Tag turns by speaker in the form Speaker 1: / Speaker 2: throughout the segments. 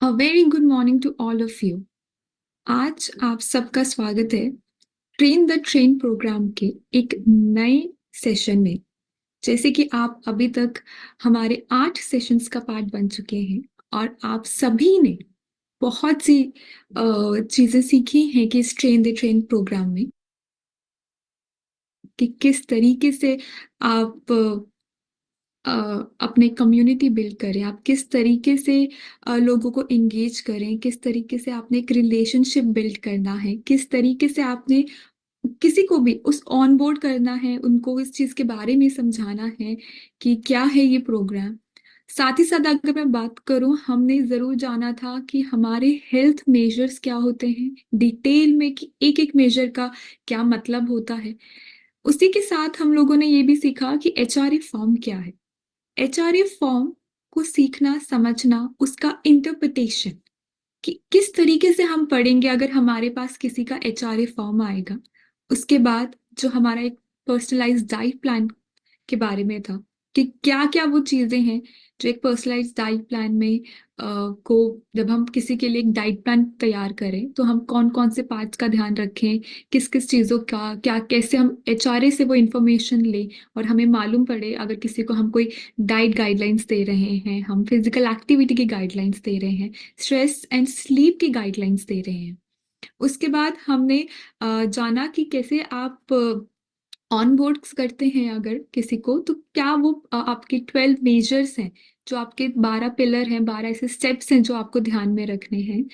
Speaker 1: A very good morning to all of you. आज आप सबका स्वागत है ट्रेन द ट्रेन प्रोग्राम के एक नए सेशन में। जैसे कि आप अभी तक हमारे 8 सेशंस का पार्ट बन चुके हैं और आप सभी ने बहुत सी चीजें सीखी हैं कि इस ट्रेन द ट्रेन प्रोग्राम में कि किस तरीके से आप अ, अपने कम्युनिटी बिल्ड करें, आप किस तरीके से लोगों को एंगेज करें, किस तरीके से आपने एक रिलेशनशिप बिल्ड करना है, किस तरीके से आपने किसी को भी उस ऑन बोर्ड करना है, उनको इस चीज के बारे में समझाना है कि क्या है ये प्रोग्राम। साथ ही साथ अगर मैं बात करूं, हमने जरूर जाना था कि हमारे हेल्थ मेजर्स क्या होते हैं डिटेल में, कि एक एक मेजर का क्या मतलब होता है। उसी के साथ हम लोगों ने ये भी सीखा कि एचआरए फॉर्म क्या है। एचआरए फॉर्म को सीखना, समझना, उसका इंटरप्रिटेशन कि किस तरीके से हम पढ़ेंगे अगर हमारे पास किसी का एचआरए फॉर्म आएगा। उसके बाद जो हमारा एक पर्सनलाइज्ड डाइट प्लान के बारे में था कि क्या क्या वो चीजें हैं जो एक पर्सनलाइज्ड डाइट प्लान में को जब हम किसी के लिए एक डाइट प्लान तैयार करें तो हम कौन कौन से पार्ट्स का ध्यान रखें, किस किस चीज़ों का क्या, कैसे हम एचआरए से वो इंफॉर्मेशन लें और हमें मालूम पड़े अगर किसी को हम कोई डाइट गाइडलाइंस दे रहे हैं, हम फिजिकल एक्टिविटी की गाइडलाइंस दे रहे हैं, स्ट्रेस एंड स्लीप की गाइडलाइंस दे रहे हैं। उसके बाद हमने जाना कि कैसे आप ऑन बोर्ड करते हैं अगर किसी को, तो क्या वो आपके 12 मेजर्स हैं, जो आपके 12 पिलर हैं, 12 ऐसे स्टेप्स हैं जो आपको ध्यान में रखने हैं।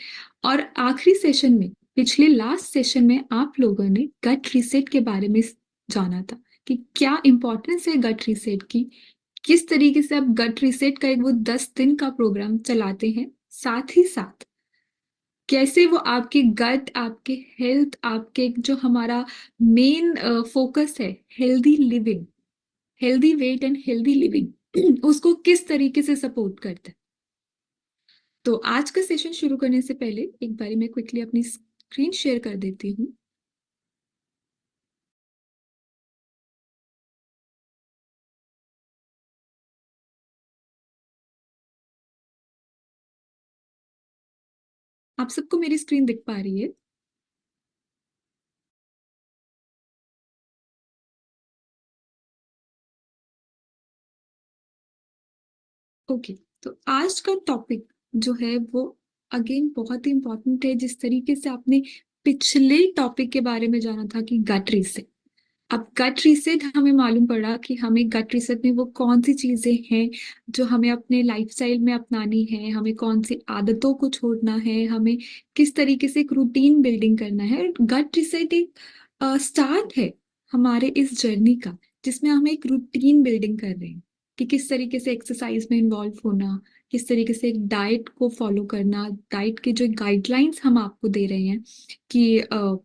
Speaker 1: और आखिरी सेशन में, पिछले लास्ट सेशन में आप लोगों ने गट रीसेट के बारे में जाना था कि क्या इंपॉर्टेंस है गट रीसेट की, किस तरीके से आप गट रीसेट का एक वो 10 दिन का प्रोग्राम चलाते हैं। साथ ही साथ कैसे वो आपके गट, आपके हेल्थ, आपके जो हमारा मेन फोकस है healthy living, healthy weight and healthy living उसको किस तरीके से सपोर्ट करता है। तो आज का सेशन शुरू करने से पहले एक बारी मैं क्विकली अपनी स्क्रीन शेयर कर देती हूँ। आप सबको मेरी स्क्रीन दिख पा रही है? ओके। तो आज का टॉपिक जो है वो अगेन बहुत ही इंपॉर्टेंट है। जिस तरीके से आपने पिछले टॉपिक के बारे में जाना था कि गट रीसेट, अब गट रीसेट हमें मालूम पड़ा कि हमें गट रीसेट में वो कौन सी चीजें हैं जो हमें अपने लाइफस्टाइल में अपनानी है, हमें कौन सी आदतों को छोड़ना है, हमें किस तरीके से एक रूटीन बिल्डिंग करना है। गट रीसेट एक स्टार्ट है हमारे इस जर्नी का, जिसमें हम एक रूटीन बिल्डिंग कर रहे हैं कि किस तरीके से एक्सरसाइज में इन्वॉल्व होना, किस तरीके से एक डाइट को फॉलो करना, डाइट के जो गाइडलाइंस हम आपको दे रहे हैं कि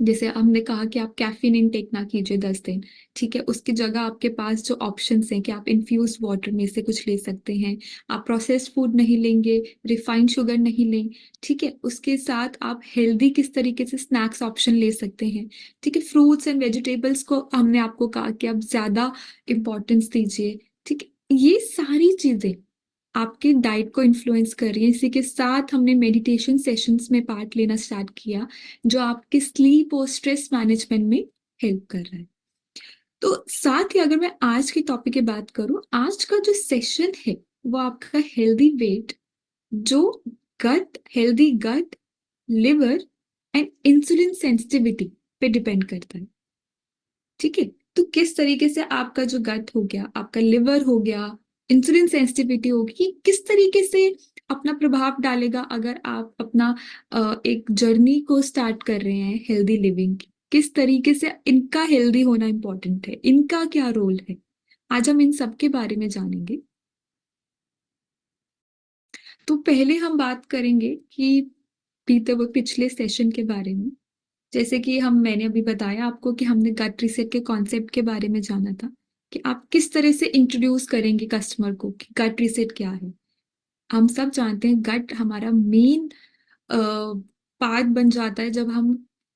Speaker 1: जैसे हमने कहा कि आप कैफीन इनटेक ना कीजिए 10 दिन, ठीक है। उसकी जगह आपके पास जो ऑप्शंस हैं कि आप इन्फ्यूज वाटर में से कुछ ले सकते हैं, आप प्रोसेस्ड फूड नहीं लेंगे, रिफाइंड शुगर नहीं लें, ठीक है। उसके साथ आप हेल्दी किस तरीके से स्नैक्स ऑप्शन ले सकते हैं, ठीक है। फ्रूट्स एंड वेजिटेबल्स को हमने आपको कहा कि आप ज्यादा इंपॉर्टेंस दीजिए, ठीक है। ये सारी चीजें आपकी डाइट को इन्फ्लुएंस कर रही है। इसी के साथ हमने मेडिटेशन सेशंस में पार्ट लेना स्टार्ट किया जो आपके स्लीप और स्ट्रेस मैनेजमेंट में हेल्प कर रहा है। तो साथ ही अगर मैं आज के टॉपिक की बात करूं, आज का जो सेशन है वो आपका हेल्दी वेट, जो gut, healthy gut, liver and insulin sensitivity पे डिपेंड करता है, ठीक है। तो किस तरीके से आपका जो गट हो गया, आपका लिवर हो गया, इंसुलिन सेंसिटिविटी होगी, कि किस तरीके से अपना प्रभाव डालेगा अगर आप अपना एक जर्नी को स्टार्ट कर रहे हैं हेल्दी लिविंग की। किस तरीके से इनका हेल्दी होना इंपॉर्टेंट है, इनका क्या रोल है, आज हम इन सब के बारे में जानेंगे। तो पहले हम बात करेंगे कि बीते हुए पिछले सेशन के बारे में। जैसे कि मैंने अभी बताया आपको कि हमने गट रीसेट के कॉन्सेप्ट के बारे में जाना था कि आप किस तरह से इंट्रोड्यूस करेंगे कस्टमर को कि गट रीसेट क्या है। हम सब जानते हैं गट हमारा मेन पार्ट बन जाता है जब हम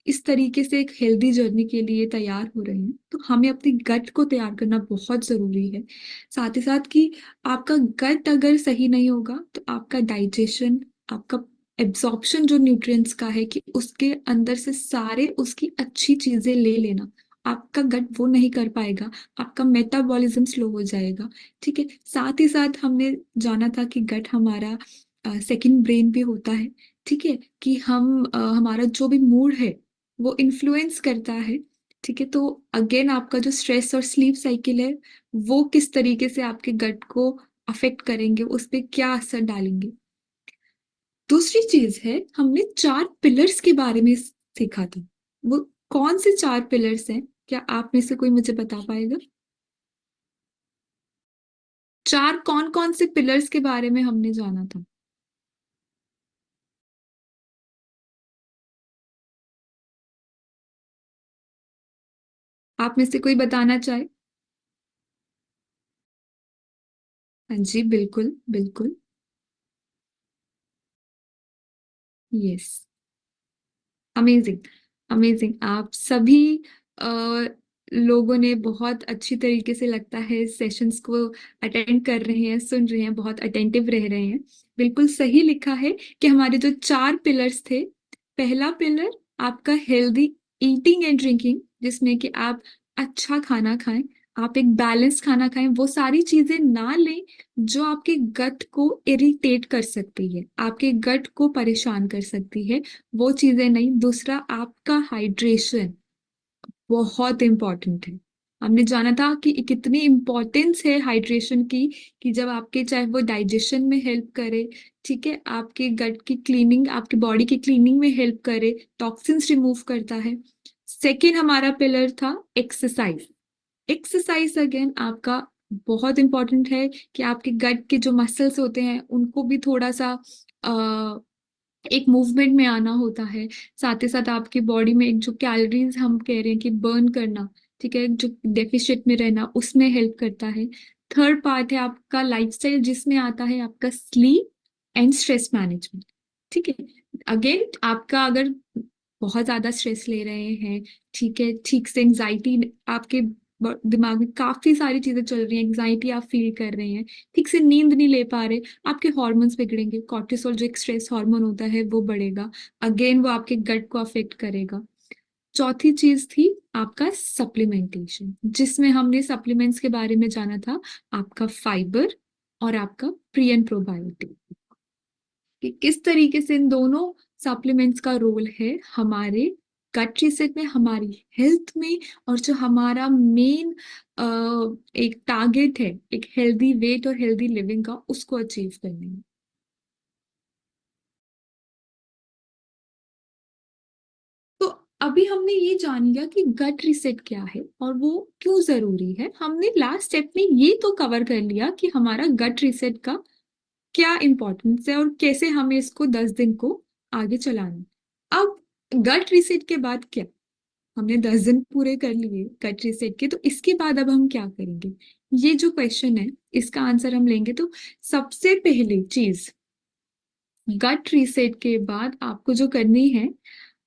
Speaker 1: इस तरीके से एक हेल्दी जर्नी के लिए तैयार हो रहे हैं, तो हमें अपने गट को तैयार करना बहुत जरूरी है। साथ ही साथ कि आपका गट अगर सही नहीं होगा तो आपका डाइजेशन, आपका एब्जॉर्प्शन जो न्यूट्रिएंट्स का है, कि उसके अंदर से सारे उसकी अच्छी चीजें ले लेना, आपका गट वो नहीं कर पाएगा, आपका मेटाबॉलिज्म स्लो हो जाएगा। ठीक है, साथ ही साथ हमने जाना था कि गट हमारा सेकंड ब्रेन भी होता है। ठीक है, कि हमारा जो भी मूड है वो इन्फ्लुएंस करता है। ठीक है, तो अगेन आपका जो स्ट्रेस और स्लीप साइकिल है वो किस तरीके से आपके गट को अफेक्ट करेंगे, उस पर क्या असर डालेंगे। दूसरी चीज है, हमने 4 पिलर्स के बारे में सीखा था। वो कौन से 4 पिलर्स हैं, क्या आप में से कोई मुझे बता पाएगा? चार कौन कौन से पिलर्स के बारे में हमने जाना था? आप में से कोई बताना चाहे? हाँ जी, बिल्कुल बिल्कुल। यस। अमेजिंग। अमेजिंग, आप सभी अ, लोगों ने बहुत अच्छी तरीके से लगता है सेशंस को अटेंड कर रहे हैं, सुन रहे हैं, बहुत अटेंटिव रह रहे हैं। बिल्कुल सही लिखा है कि हमारे जो 4 पिलर्स थे, पहला पिलर आपका हेल्दी ईटिंग एंड ड्रिंकिंग, जिसमें कि आप अच्छा खाना खाएं, आप एक बैलेंस खाना खाएं, वो सारी चीजें ना लें जो आपके गट को इरिटेट कर सकती है, आपके गट को परेशान कर सकती है, वो चीजें नहीं। दूसरा, आपका हाइड्रेशन बहुत इंपॉर्टेंट है। हमने जाना था कि कितनी इंपॉर्टेंस है हाइड्रेशन की, कि जब आपके चाहे वो डाइजेशन में हेल्प करे, ठीक है, आपके गट की क्लीनिंग, आपकी बॉडी की क्लीनिंग में हेल्प करे, टॉक्सिन्स रिमूव करता है। सेकेंड हमारा पिलर था एक्सरसाइज। एक्सरसाइज अगेन आपका बहुत इंपॉर्टेंट है, कि आपके गट के जो मसल्स होते हैं उनको भी थोड़ा सा एक मूवमेंट में आना होता है। साथ ही साथ आपकी बॉडी में एक जो कैलोरीज हम कह रहे हैं कि बर्न करना, ठीक है, जो डेफिशिट में रहना, उसमें हेल्प करता है। थर्ड पार्ट है आपका लाइफस्टाइल, जिसमें आता है आपका स्लीप एंड स्ट्रेस मैनेजमेंट। ठीक है, अगेन आपका अगर बहुत ज्यादा स्ट्रेस ले रहे हैं, ठीक है, ठीक से एंजाइटी, आपके दिमाग में काफी सारी चीजें चल रही हैं, एंजाइटी आप फील कर रहे हैं, ठीक से नींद नहीं ले पा रहे, आपके हॉर्मोन्स बिगड़ेंगे, कॉर्टिसोल जो एक स्ट्रेस हार्मोन होता है वो बढ़ेगा, अगेन वो आपके गट को अफेक्ट करेगा। चौथी चीज थी आपका सप्लीमेंटेशन, जिसमें हमने सप्लीमेंट्स के बारे में जाना था, आपका फाइबर और आपका प्री एंड प्रोबायोटिक, कि किस तरीके से इन दोनों सप्लीमेंट्स का रोल है हमारे गट रीसेट में, हमारी हेल्थ में, और जो हमारा मेन एक टारगेट है, एक हेल्दी वेट और हेल्दी लिविंग का, उसको अचीव करने में। तो अभी हमने ये जान लिया कि गट रीसेट क्या है और वो क्यों जरूरी है। हमने लास्ट स्टेप में ये तो कवर कर लिया कि हमारा गट रीसेट का क्या इंपॉर्टेंस है और कैसे हमें इसको 10 दिन को आगे चलाना है। अब गट रीसेट के बाद क्या, हमने 10 दिन पूरे कर लिए गट रीसेट के, तो इसके बाद अब हम क्या करेंगे, ये जो क्वेश्चन है इसका आंसर हम लेंगे। तो सबसे पहली चीज, गट रीसेट के बाद आपको जो करनी है,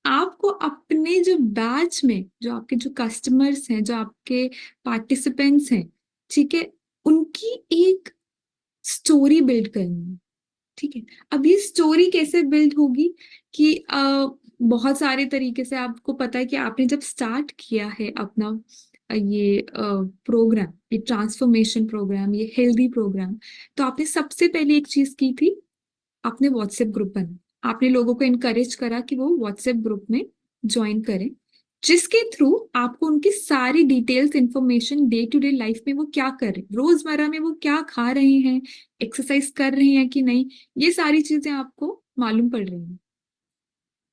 Speaker 1: आपको अपने जो बैच में जो आपके जो कस्टमर्स हैं, जो आपके पार्टिसिपेंट्स हैं, ठीक है, उनकी एक स्टोरी बिल्ड करनी है। ठीक है, अब ये स्टोरी कैसे बिल्ड होगी, कि बहुत सारे तरीके से आपको पता है कि आपने जब स्टार्ट किया है अपना ये प्रोग्राम, ये ट्रांसफॉर्मेशन प्रोग्राम, ये हेल्दी प्रोग्राम, तो आपने सबसे पहले एक चीज की थी, आपने व्हाट्सएप ग्रुप बना, आपने लोगों को इनकरेज करा कि वो व्हाट्सएप ग्रुप में ज्वाइन करें, जिसके थ्रू आपको उनकी सारी details information, day to day life में वो क्या कर रहे हैं, रोजमर्रा में वो क्या खा रहे हैं, एक्सरसाइज कर रहे हैं कि नहीं, ये सारी चीजें आपको मालूम पड़ रही हैं।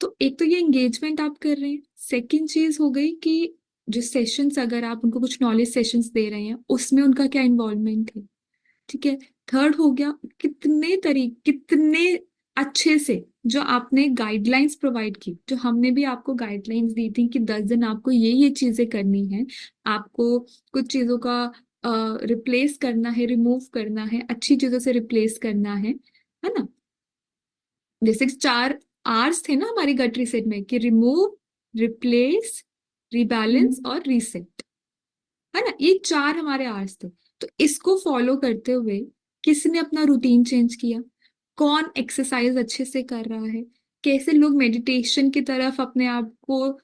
Speaker 1: तो एक तो ये एंगेजमेंट आप कर रहे हैं। सेकंड चीज हो गई कि जो सेशंस, अगर आप उनको कुछ नॉलेज सेशंस दे रहे हैं, उसमें उनका क्या इन्वॉल्वमेंट है। ठीक है, थर्ड हो गया, कितने अच्छे से जो आपने गाइडलाइंस प्रोवाइड की, जो हमने भी आपको गाइडलाइंस दी थी कि 10 दिन आपको ये चीजें करनी है, आपको कुछ चीजों का रिप्लेस करना है, रिमूव करना है, अच्छी चीजों से रिप्लेस करना है ना। जैसे 4 आर्स थे ना हमारी गट रीसेट में, कि रिमूव, रिप्लेस, रिबैलेंस और रीसेट, है ना, ये 4 हमारे आर्स थे। तो इसको फॉलो करते हुए किसने अपना रूटीन चेंज किया, कौन एक्सरसाइज अच्छे से कर रहा है, कैसे लोग मेडिटेशन की तरफ अपने आप को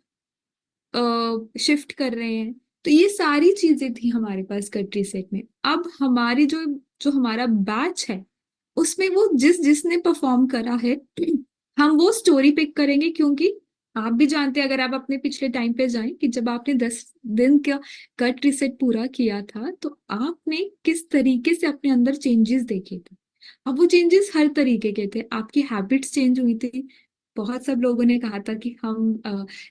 Speaker 1: शिफ्ट कर रहे हैं। तो ये सारी चीजें थी हमारे पास गट रीसेट में। अब हमारी जो जो हमारा बैच है उसमें वो जिसने परफॉर्म करा है हम वो स्टोरी पिक करेंगे, क्योंकि आप भी जानते हैं, अगर आप अपने पिछले टाइम पे जाएं, कि जब आपने 10 दिन का गट रीसेट पूरा किया था तो आपने किस तरीके से अपने अंदर चेंजेस देखे थे। अब वो चेंजेस हर तरीके के थे, आपकी हैबिट्स चेंज हुई थी। बहुत सब लोगों ने कहा था कि हम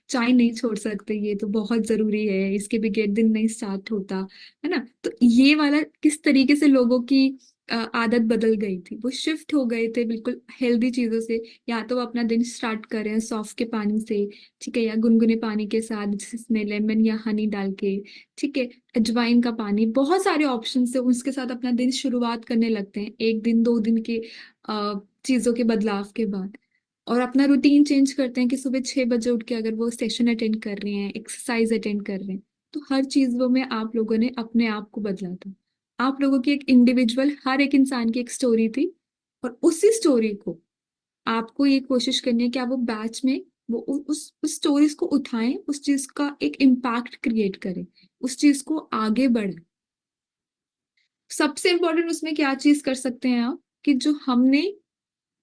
Speaker 1: चाय नहीं छोड़ सकते, ये तो बहुत जरूरी है, इसके बगैर दिन नहीं स्टार्ट होता, है ना। तो ये वाला किस तरीके से लोगों की आदत बदल गई थी, वो शिफ्ट हो गए थे बिल्कुल हेल्दी चीजों से। या तो वो अपना दिन स्टार्ट करें सौंफ के पानी से, ठीक है, या गुनगुने पानी के साथ जिसमें लेमन या हनी डाल के, ठीक है, अजवाइन का पानी, बहुत सारे ऑप्शन से उसके साथ अपना दिन शुरुआत करने लगते हैं, 1 दिन 2 दिन के चीजों के बदलाव के बाद। और अपना रूटीन चेंज करते हैं कि सुबह 6 बजे उठ के अगर वो सेशन अटेंड कर रहे हैं, एक्सरसाइज अटेंड कर रहे हैं, तो हर चीजों में आप लोगों ने अपने आप को बदला था। आप लोगों की एक इंडिविजुअल, हर एक इंसान की एक स्टोरी थी, और उसी स्टोरी को आपको ये कोशिश करनी है कि आप वो बैच में वो उस स्टोरीज को उठाएं, उस चीज का एक इम्पैक्ट क्रिएट करें, उस चीज को आगे बढ़ाएं। सबसे इंपॉर्टेंट उसमें क्या चीज कर सकते हैं आप, कि जो हमने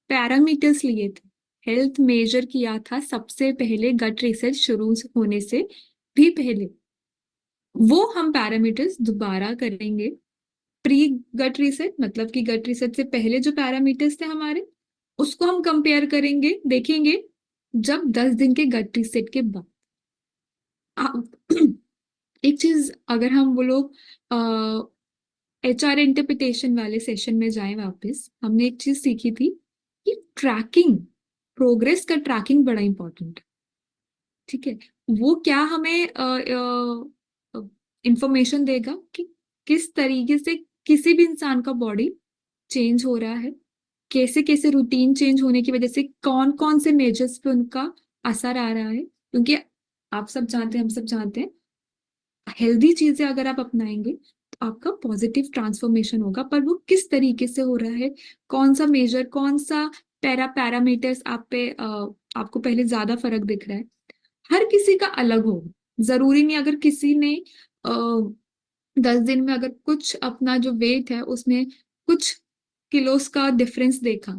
Speaker 1: पैरामीटर्स लिए थे, हेल्थ मेजर किया था सबसे पहले गट रिसर्च शुरू होने से भी पहले, वो हम पैरामीटर्स दोबारा करेंगे। प्री गट रिसेट मतलब कि गट रिसेट से पहले जो पैरामीटर्स थे हमारे, उसको हम कंपेयर करेंगे, देखेंगे जब 10 दिन के गट रिसेट के बाद। एक चीज अगर हम वो लोग HR इंटरप्रिटेशन वाले सेशन में जाएं वापस, हमने एक चीज सीखी थी कि ट्रैकिंग, प्रोग्रेस का ट्रैकिंग बड़ा इंपॉर्टेंट है। ठीक है, वो क्या हमें इंफॉर्मेशन देगा कि किस तरीके से किसी भी इंसान का बॉडी चेंज हो रहा है, कैसे कैसे रूटीन चेंज होने की वजह से कौन कौन से मेजर्स पे उनका असर आ रहा है। क्योंकि आप सब जानते हैं, हम सब जानते हैं, हेल्दी चीजें अगर आप अपनाएंगे तो आपका पॉजिटिव ट्रांसफॉर्मेशन होगा, पर वो किस तरीके से हो रहा है, कौन सा मेजर, कौन सा पैरामीटर्स आप पे आपको पहले ज्यादा फर्क दिख रहा है, हर किसी का अलग होगा। जरूरी नहीं अगर किसी ने 10 दिन में अगर कुछ अपना जो वेट है उसमें कुछ किलोस का डिफरेंस देखा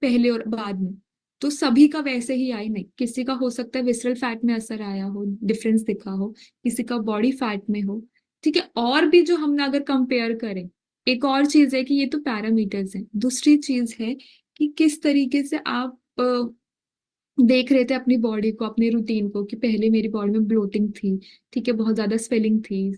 Speaker 1: पहले और बाद में, तो सभी का वैसे ही आई नहीं। किसी का हो सकता है विसरल फैट में असर आया हो, डिफरेंस दिखा हो, किसी का बॉडी फैट में हो, ठीक है। और भी जो हमने अगर कंपेयर करें, एक और चीज है कि ये तो पैरामीटर्स हैं, दूसरी चीज है कि किस तरीके से आप देख रहे थे अपनी बॉडी को, अपने रूटीन को, कि पहले मेरी बॉडी में ब्लोटिंग थी, ठीक है, बहुत ज्यादा स्वेलिंग थी,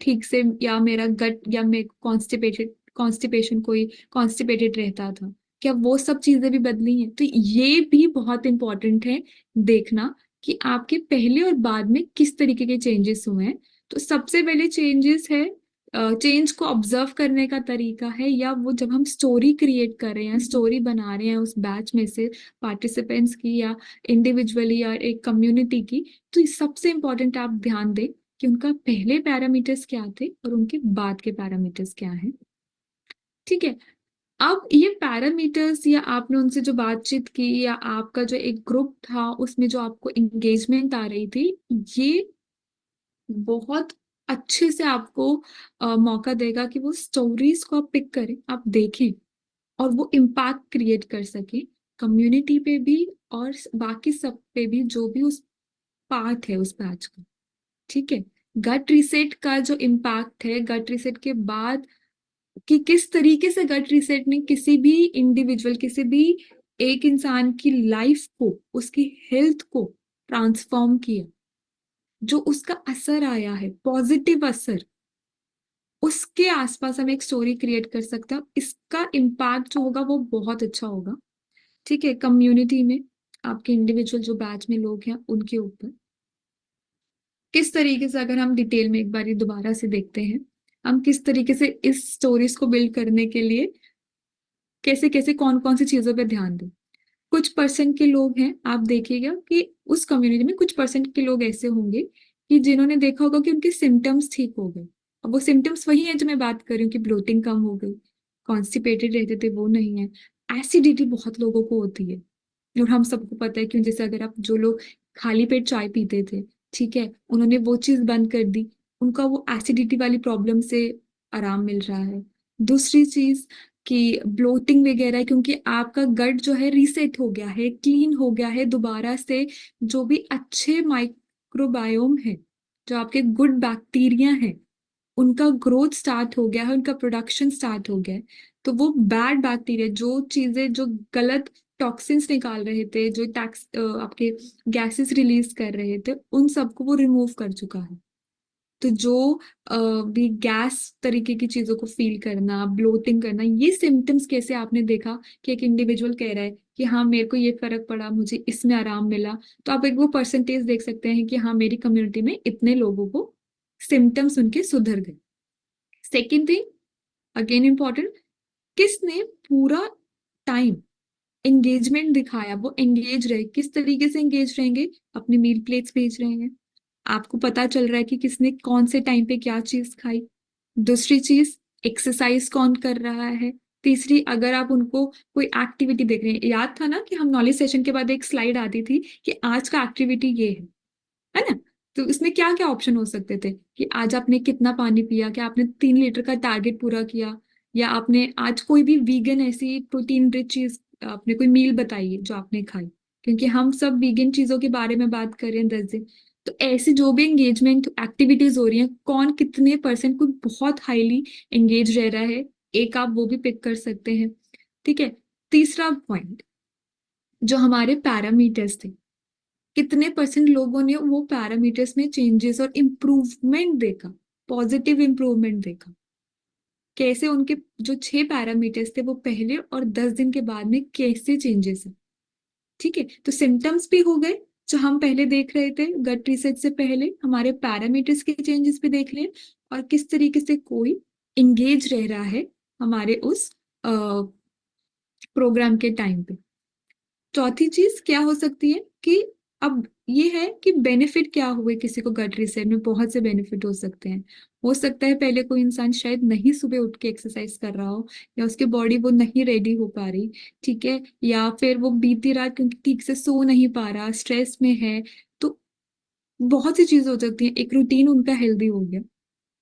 Speaker 1: ठीक से, या मेरा गट या मैं कॉन्स्टिपेटेड, कॉन्स्टिपेशन कोई कॉन्स्टिपेटेड रहता था, क्या वो सब चीजें भी बदली हैं। तो ये भी बहुत इंपॉर्टेंट है देखना कि आपके पहले और बाद में किस तरीके के चेंजेस हुए हैं। तो सबसे पहले चेंजेस है, चेंज को ऑब्जर्व करने का तरीका है, या वो जब हम स्टोरी क्रिएट कर रहे हैं, स्टोरी बना रहे हैं उस बैच में से पार्टिसिपेंट्स की, या इंडिविजुअली या एक कम्युनिटी की, तो सबसे इंपॉर्टेंट आप ध्यान दें कि उनका पहले पैरामीटर्स क्या थे और उनके बाद के पैरामीटर्स क्या हैं। ठीक है, अब ये पैरामीटर्स, या आपने उनसे जो बातचीत की, या आपका जो एक ग्रुप था उसमें जो आपको एंगेजमेंट आ रही थी, ये बहुत अच्छे से आपको मौका देगा कि वो स्टोरीज को आप पिक करें, आप देखें, और वो इम्पैक्ट क्रिएट कर सके कम्युनिटी पे भी और बाकी सब पे भी, जो भी उस पार्ट है उस बैच का। ठीक है, गट रीसेट का जो इम्पैक्ट है, गट रीसेट के बाद कि किस तरीके से गट रीसेट ने किसी भी इंडिविजुअल, किसी भी एक इंसान की लाइफ को, उसकी हेल्थ को ट्रांसफॉर्म किया, जो उसका असर आया है, पॉजिटिव असर, उसके आसपास हम एक स्टोरी क्रिएट कर सकते हैं। इसका इम्पैक्ट जो होगा वो बहुत अच्छा होगा, ठीक है, कम्युनिटी में, आपके इंडिविजुअल जो बैच में लोग हैं उनके ऊपर। किस तरीके से, अगर हम डिटेल में एक बार दोबारा से देखते हैं, हम किस तरीके से इस स्टोरीज को बिल्ड करने के लिए कैसे कैसे कौन कौन सी चीजों पे ध्यान दें। कुछ परसेंट के लोग हैं, आप देखिएगा कि उस कम्युनिटी में कुछ परसेंट के लोग ऐसे होंगे कि जिन्होंने देखा होगा कि उनके सिम्टम्स ठीक हो गए। अब वो सिम्टम्स वही है जो मैं बात कर रही हूँ, कि ब्लोटिंग कम हो गई, कॉन्स्टिपेटेड रहते थे वो नहीं है। एसिडिटी बहुत लोगों को होती है, और हम सबको पता है क्यों। जैसे अगर आप, जो लोग खाली पेट चाय पीते थे, ठीक है, उन्होंने वो चीज बंद कर दी, उनका वो एसिडिटी वाली प्रॉब्लम से आराम मिल रहा है। दूसरी चीज कि ब्लोटिंग वगैरह, क्योंकि आपका गट जो है रीसेट हो गया है, क्लीन हो गया है दोबारा से। जो भी अच्छे माइक्रोबायोम है, जो आपके गुड बैक्टीरिया हैं, उनका ग्रोथ स्टार्ट हो गया है, उनका प्रोडक्शन स्टार्ट हो गया है। तो वो बैड बैक्टीरिया, जो चीजें, जो गलत टॉक्सिन्स निकाल रहे थे, जो टैक्स आपके गैसेस रिलीज कर रहे थे, उन सबको वो रिमूव कर चुका है। तो जो भी गैस तरीके की चीजों को फील करना, ब्लोटिंग करना, ये सिम्टम्स कैसे आपने देखा कि एक इंडिविजुअल कह रहा है कि हाँ मेरे को ये फर्क पड़ा, मुझे इसमें आराम मिला, तो आप एक वो परसेंटेज देख सकते हैं कि हाँ मेरी कम्युनिटी में इतने लोगों को सिम्टम्स उनके सुधर गए। सेकेंड थिंग, अगेन इम्पॉर्टेंट, किसने पूरा टाइम एंगेजमेंट दिखाया, वो एंगेज रहे। किस तरीके से एंगेज रहेंगे? अपने मील प्लेट्स भेज रहे हैं, आपको पता चल रहा है कि किसने कौन से टाइम पे क्या चीज खाई। दूसरी चीज, एक्सरसाइज कौन कर रहा है। तीसरी, अगर आप उनको कोई एक्टिविटी देख रहे हैं, याद था ना कि हम नॉलेज सेशन के बाद एक स्लाइड आती थी कि आज का एक्टिविटी ये है ना? तो इसमें क्या क्या ऑप्शन हो सकते थे कि आज आपने कितना पानी पिया, क्या आपने 3 लीटर का टारगेट पूरा किया, या आपने आज कोई भी वीगन ऐसी प्रोटीन रिच चीज, आपने कोई मील बताई जो आपने खाई, क्योंकि हम सब वीगन चीजों के बारे में बात कर रहे हैं 10 दिन। तो ऐसे जो भी एंगेजमेंट एक्टिविटीज हो रही हैं, कौन कितने परसेंट, कोई बहुत हाईली एंगेज रह रहा है, एक आप वो भी पिक कर सकते हैं। ठीक है। तीसरा पॉइंट, जो हमारे पैरामीटर्स थे, कितने परसेंट लोगों ने वो पैरामीटर्स में चेंजेस और इम्प्रूवमेंट देखा, पॉजिटिव इम्प्रूवमेंट देखा। कैसे उनके जो 6 पैरामीटर्स थे वो पहले और 10 दिन के बाद में कैसे चेंजेस है। ठीक है, तो सिम्टम्स भी हो गए जो हम पहले देख रहे थे गट रिसर्च से पहले, हमारे पैरामीटर्स के चेंजेस भी देख लें, और किस तरीके से कोई इंगेज रह रहा है हमारे उस प्रोग्राम के टाइम पे। चौथी चीज क्या हो सकती है कि अब ये है कि बेनिफिट क्या हुए किसी को गट रीसेट में। बहुत से बेनिफिट हो सकते हैं। हो सकता है पहले कोई इंसान शायद नहीं सुबह उठ के एक्सरसाइज कर रहा हो, या उसकी बॉडी वो नहीं रेडी हो पा रही, ठीक है, या फिर वो बीती रात क्योंकि ठीक से सो नहीं पा रहा, स्ट्रेस में है। तो बहुत सी चीजें हो सकती हैं। एक रूटीन उनका हेल्दी हो गया,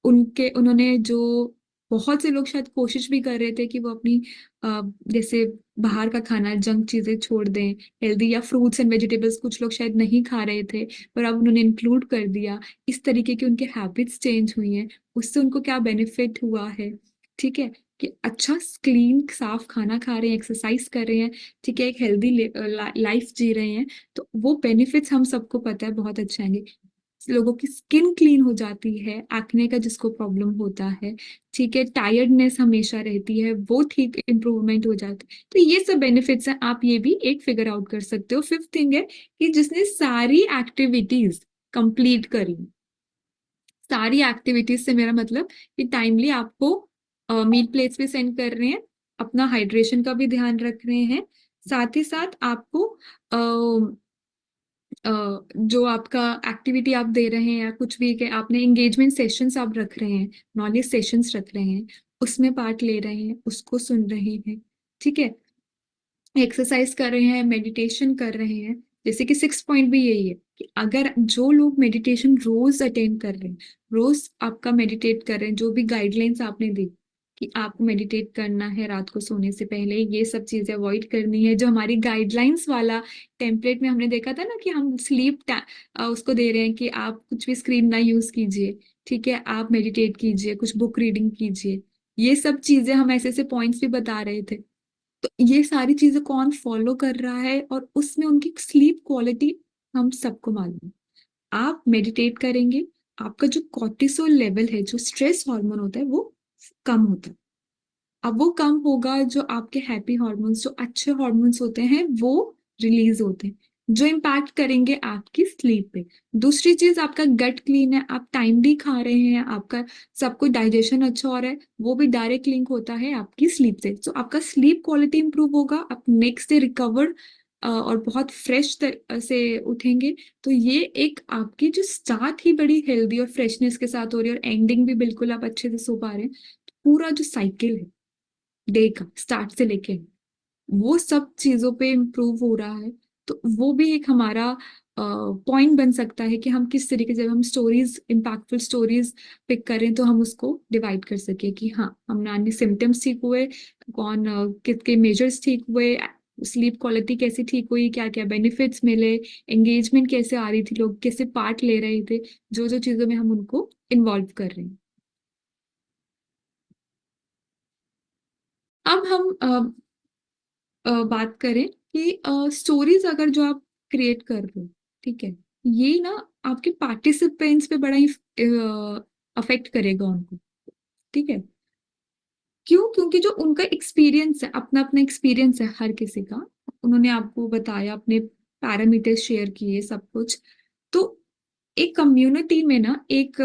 Speaker 1: उन्होंने जो, बहुत से लोग शायद कोशिश भी कर रहे थे कि वो अपनी जैसे बाहर का खाना, जंक चीजें छोड़ दें, हेल्दी या फ्रूट्स एंड वेजिटेबल्स कुछ लोग शायद नहीं खा रहे थे, पर अब उन्होंने इंक्लूड कर दिया। इस तरीके की उनके हैबिट्स चेंज हुई हैं। उससे उनको क्या बेनिफिट हुआ है, ठीक है, कि अच्छा क्लीन साफ खाना खा रहे हैं, एक्सरसाइज कर रहे हैं, ठीक है, एक हेल्दी लाइफ जी रहे हैं। तो वो बेनिफिट्स हम सबको पता है बहुत अच्छे आएंगे। लोगों की स्किन क्लीन हो जाती है, एक्ने का जिसको प्रॉब्लम होता है, ठीक है, टायर्डनेस हमेशा रहती है, वो ठीक इम्प्रूवमेंट हो जाती है। तो ये सब बेनिफिट्स हैं, आप ये भी एक फिगर आउट कर सकते हो। फिफ्थ थिंग है कि जिसने सारी एक्टिविटीज कंप्लीट करी, सारी एक्टिविटीज से मेरा मतलब कि टाइमली आपको मील प्लेट्स पे सेंड कर रहे हैं, अपना हाइड्रेशन का भी ध्यान रख रहे हैं, साथ ही साथ आपको जो आपका एक्टिविटी आप दे रहे हैं या कुछ भी के आपने एंगेजमेंट सेशंस आप रख रहे हैं, नॉलेज सेशंस रख रहे हैं, उसमें पार्ट ले रहे हैं, उसको सुन रहे हैं, ठीक है, एक्सरसाइज कर रहे हैं, मेडिटेशन कर रहे हैं। जैसे कि 6 पॉइंट भी यही है कि अगर जो लोग मेडिटेशन रोज अटेंड कर रहे हैं, रोज आपका मेडिटेट कर रहे हैं, जो भी गाइडलाइंस आपने दी कि आपको मेडिटेट करना है रात को सोने से पहले, ये सब चीजें अवॉइड करनी है, जो हमारी गाइडलाइंस वाला टेम्पलेट में हमने देखा था ना कि हम स्लीप उसको दे रहे हैं कि आप कुछ भी स्क्रीन ना यूज कीजिए, ठीक है, आप मेडिटेट कीजिए, कुछ बुक रीडिंग कीजिए, ये सब चीजें हम ऐसे ऐसे पॉइंट्स भी बता रहे थे। तो ये सारी चीजें कौन फॉलो कर रहा है, और उसमें उनकी स्लीप क्वालिटी हम सबको मालूम है। आप मेडिटेट करेंगे, आपका जो कॉर्टिसोल लेवल है, जो स्ट्रेस हार्मोन होता है, वो कम होता है। अब वो कम होगा, जो आपके हैप्पी हॉर्मोन्स, जो अच्छे हॉर्मोन्स होते हैं, वो रिलीज होते हैं, जो इम्पैक्ट करेंगे आपकी स्लीप पे। दूसरी चीज, आपका गट क्लीन है, आप टाइमली खा रहे हैं, आपका सब कुछ डाइजेशन अच्छा हो रहा है, वो भी डायरेक्ट लिंक होता है आपकी स्लीप से। तो आपका स्लीप क्वालिटी इंप्रूव होगा, आप नेक्स्ट डे रिकवर्ड और बहुत फ्रेश से उठेंगे। तो ये एक आपकी जो स्टार्ट ही बड़ी हेल्दी और फ्रेशनेस के साथ हो रही है, और एंडिंग भी बिल्कुल आप अच्छे से सो पा रहे हैं। पूरा जो साइकिल है, डे का स्टार्ट से लेके, वो सब चीजों पे इम्प्रूव हो रहा है। तो वो भी एक हमारा पॉइंट बन सकता है कि हम किस तरीके से, जब हम स्टोरीज, इम्पैक्टफुल स्टोरीज पिक करें तो हम उसको डिवाइड कर सके कि हाँ हमने अन्य सिम्टम्स ठीक हुए, कौन किसके मेजर्स ठीक हुए, स्लीप क्वालिटी कैसी ठीक हुई, क्या क्या बेनिफिट्स मिले, एंगेजमेंट कैसे आ रही थी, लोग कैसे पार्ट ले रहे थे, जो जो चीजों में हम उनको इन्वॉल्व कर रहे हैं। अब हम बात करें कि स्टोरीज अगर जो आप क्रिएट कर रहे हो, ठीक है, ये ना आपके पार्टिसिपेंट्स पे बड़ा ही अफेक्ट करेगा उनको, ठीक है। क्यों? क्योंकि जो उनका एक्सपीरियंस है, अपना अपना एक्सपीरियंस है हर किसी का, उन्होंने आपको बताया, अपने पैरामीटर्स शेयर किए, सब कुछ। तो एक कम्युनिटी में ना एक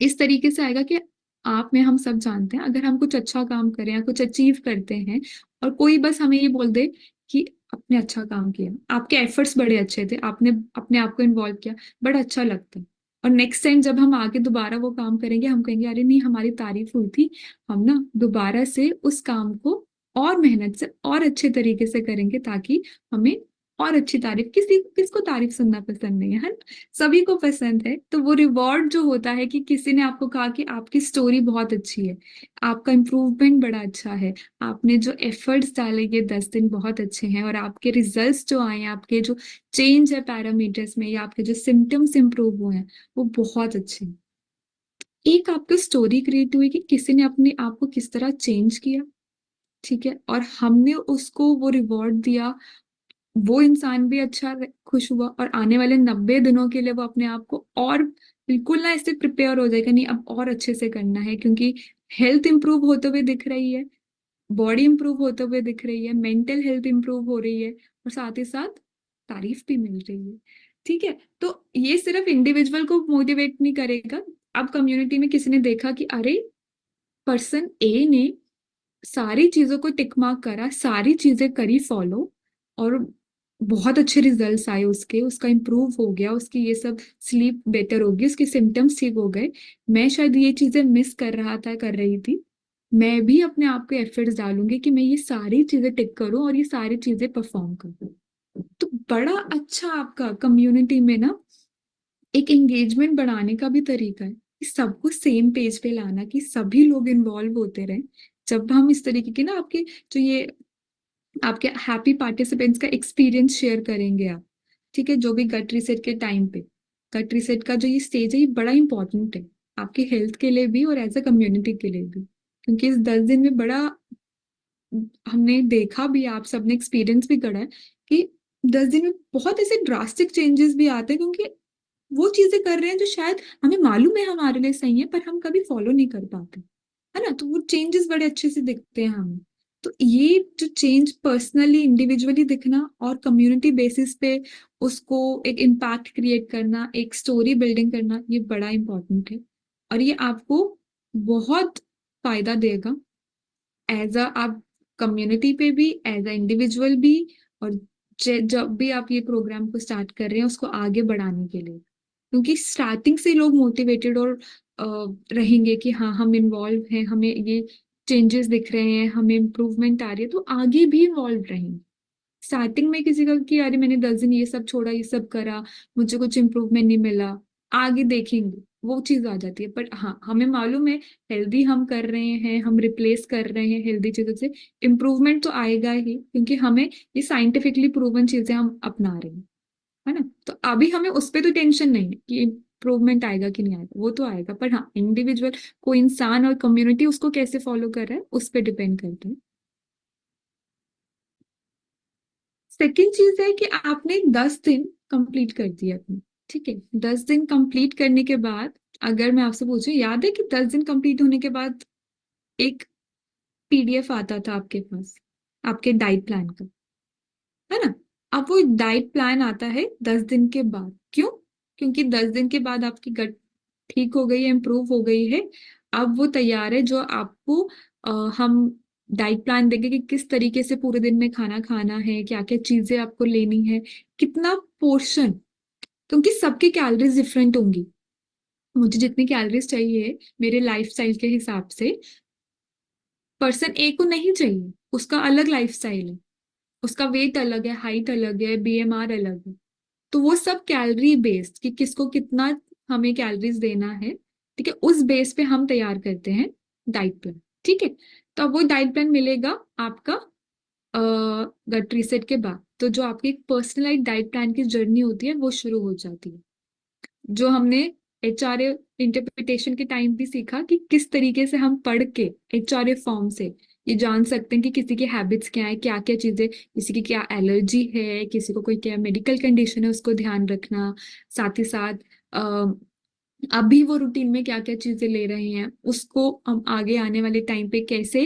Speaker 1: इस तरीके से आएगा कि आप में, हम सब जानते हैं, अगर हम कुछ अच्छा काम करें या कुछ अचीव करते हैं और कोई बस हमें ये बोल दे कि आपने अच्छा काम किया, आपके एफर्ट्स बड़े अच्छे थे, आपने अपने आप को इन्वॉल्व किया, बड़ा अच्छा लगता है। और नेक्स्ट टाइम जब हम आगे दोबारा वो काम करेंगे, हम कहेंगे अरे नहीं, हमारी तारीफ हुई थी, हम ना दोबारा से उस काम को और मेहनत से और अच्छे तरीके से करेंगे, ताकि हमें और अच्छी तारीफ, किसी किसको तारीफ सुनना पसंद नहीं है ना, सभी को पसंद है। तो वो रिवॉर्ड जो होता है कि किसी ने आपको कहा कि आपकी स्टोरी बहुत अच्छी है, आपका इम्प्रूवमेंट बड़ा अच्छा है, आपने जो एफर्ट्स डाले ये 10 दिन बहुत अच्छे हैं, और आपके रिजल्ट्स जो आए हैं, आपके जो चेंज है पैरामीटर्स में, या आपके जो सिम्टम्स इंप्रूव हुए हैं, वो बहुत अच्छे हैं। एक आपकी स्टोरी क्रिएट हुई कि किसी ने अपने आप को किस तरह चेंज किया, ठीक है, और हमने उसको वो रिवॉर्ड दिया, वो इंसान भी अच्छा खुश हुआ, और आने वाले 90 दिनों के लिए वो अपने आप को और बिल्कुल ना ऐसे प्रिपेयर हो जाएगा, नहीं अब और अच्छे से करना है, क्योंकि हेल्थ इंप्रूव होते हुए दिख रही है, बॉडी इंप्रूव होते हुए दिख रही है, मेंटल हेल्थ इंप्रूव हो रही है, और साथ ही साथ तारीफ भी मिल रही है, ठीक है। तो ये सिर्फ इंडिविजुअल को मोटिवेट नहीं करेगा। अब कम्युनिटी में किसी ने देखा कि अरे, पर्सन ए ने सारी चीजों को टिक मार्क करा, सारी चीजें करी फॉलो, और बहुत अच्छे रिजल्ट्स आए उसके, उसका इम्प्रूव हो गया, उसकी ये सब स्लीप बेटर होगी, उसके सिम्टम्स ठीक हो गए, मैं शायद ये चीजें मिस कर रहा था, कर रही थी, मैं भी अपने आप के एफर्ट्स डालूंगी कि मैं ये सारी चीजें टिक करूं और ये सारी चीजें परफॉर्म करूं। तो बड़ा अच्छा आपका कम्युनिटी में ना एक एंगेजमेंट बढ़ाने का भी तरीका है कि सबको सेम पेज पे लाना, कि सभी लोग इन्वॉल्व होते रहे। जब हम इस तरीके के ना आपके जो ये आपके हैप्पी पार्टिसिपेंट्स का एक्सपीरियंस शेयर करेंगे आप, ठीक है, जो भी गट रीसेट के टाइम पे, गट रीसेट का जो ये स्टेज है, ये बड़ा इंपॉर्टेंट है आपकी हेल्थ के लिए भी और एज अ कम्युनिटी के लिए भी, क्योंकि इस 10 दिन में बड़ा, हमने देखा भी, आप सबने एक्सपीरियंस भी करा है कि 10 दिन में बहुत ऐसे ड्रास्टिक चेंजेस भी आते हैं, क्योंकि वो चीजें कर रहे हैं जो शायद हमें मालूम है हमारे लिए सही है, पर हम कभी फॉलो नहीं कर पाते, है ना, तो वो चेंजेस बड़े अच्छे से दिखते हैं हमें। तो ये जो चेंज पर्सनली इंडिविजुअली दिखना और कम्युनिटी बेसिस पे उसको एक इम्पैक्ट क्रिएट करना, एक स्टोरी बिल्डिंग करना, ये बड़ा इंपॉर्टेंट है, और ये आपको बहुत फायदा देगा एज अ, आप कम्युनिटी पे भी, एज अ इंडिविजुअल भी, और जब भी आप ये प्रोग्राम को स्टार्ट कर रहे हैं उसको आगे बढ़ाने के लिए, क्योंकि स्टार्टिंग से लोग मोटिवेटेड और रहेंगे कि हाँ हम इन्वॉल्व हैं, हमें ये चेंजेस दिख रहे हैं, हमें इम्प्रूवमेंट आ रही है, तो आगे भी इन्वॉल्व रहेंगे। स्टार्टिंग में किसी का कि अरे मैंने 10 दिन ये सब छोड़ा, ये सब करा, मुझे कुछ इम्प्रूवमेंट नहीं मिला, आगे देखेंगे, वो चीज आ जाती है। पर हाँ, हमें मालूम है हेल्दी हम कर रहे हैं, हम रिप्लेस कर रहे हैं हेल्दी चीजों से, इम्प्रूवमेंट तो आएगा ही, क्योंकि हमें ये साइंटिफिकली प्रूवन चीजें हम अपना रहे हैं, है ना। तो अभी हमें उस पर तो टेंशन नहीं है कि इम्प्रूवमेंट आएगा कि नहीं आएगा, वो तो आएगा, पर हाँ इंडिविजुअल, कोई इंसान और कम्युनिटी उसको कैसे फॉलो कर रहा है उस पर डिपेंड करता है। सेकेंड चीज है कि आपने 10 दिन कंप्लीट कर दिया अपने, ठीक है, 10 दिन कंप्लीट करने के बाद, अगर मैं आपसे पूछूं, याद है कि 10 दिन कंप्लीट होने के बाद एक पीडीएफ आता था आपके पास, आपके डाइट प्लान का, है ना। अब वो डाइट प्लान आता है 10 दिन के बाद, क्यों? क्योंकि 10 दिन के बाद आपकी गट ठीक हो गई है, इम्प्रूव हो गई है, अब वो तैयार है, जो आपको हम डाइट प्लान देंगे कि किस तरीके से पूरे दिन में खाना खाना है, क्या क्या चीजें आपको लेनी है, कितना पोर्शन, क्योंकि सबकी कैलोरीज डिफरेंट होंगी, मुझे जितनी कैलोरीज चाहिए मेरे लाइफस्टाइल के हिसाब से, पर्सन ए को नहीं चाहिए, उसका अलग लाइफस्टाइल है, उसका वेट अलग है, हाइट अलग है, बीएमआर अलग है। तो वो सब कैलोरी बेस्ड कि किसको कितना हमें कैलोरीज देना है, ठीक है, उस बेस पे हम तैयार करते हैं डाइट प्लान। ठीक है, तो अब वो डाइट प्लान मिलेगा आपका गट रीसेट के बाद। तो जो आपकी पर्सनलाइज डाइट प्लान की जर्नी होती है वो शुरू हो जाती है। जो हमने एचआरए इंटरप्रिटेशन के टाइम भी सीखा कि किस तरीके से हम पढ़ के एचआरए फॉर्म से ये जान सकते हैं कि किसी की हैबिट्स क्या है, क्या क्या चीजें, किसी की क्या एलर्जी है, किसी को कोई क्या मेडिकल कंडीशन है, उसको ध्यान रखना। साथ ही साथ अभी वो रूटीन में क्या क्या चीजें ले रहे हैं, उसको हम आगे आने वाले टाइम पे कैसे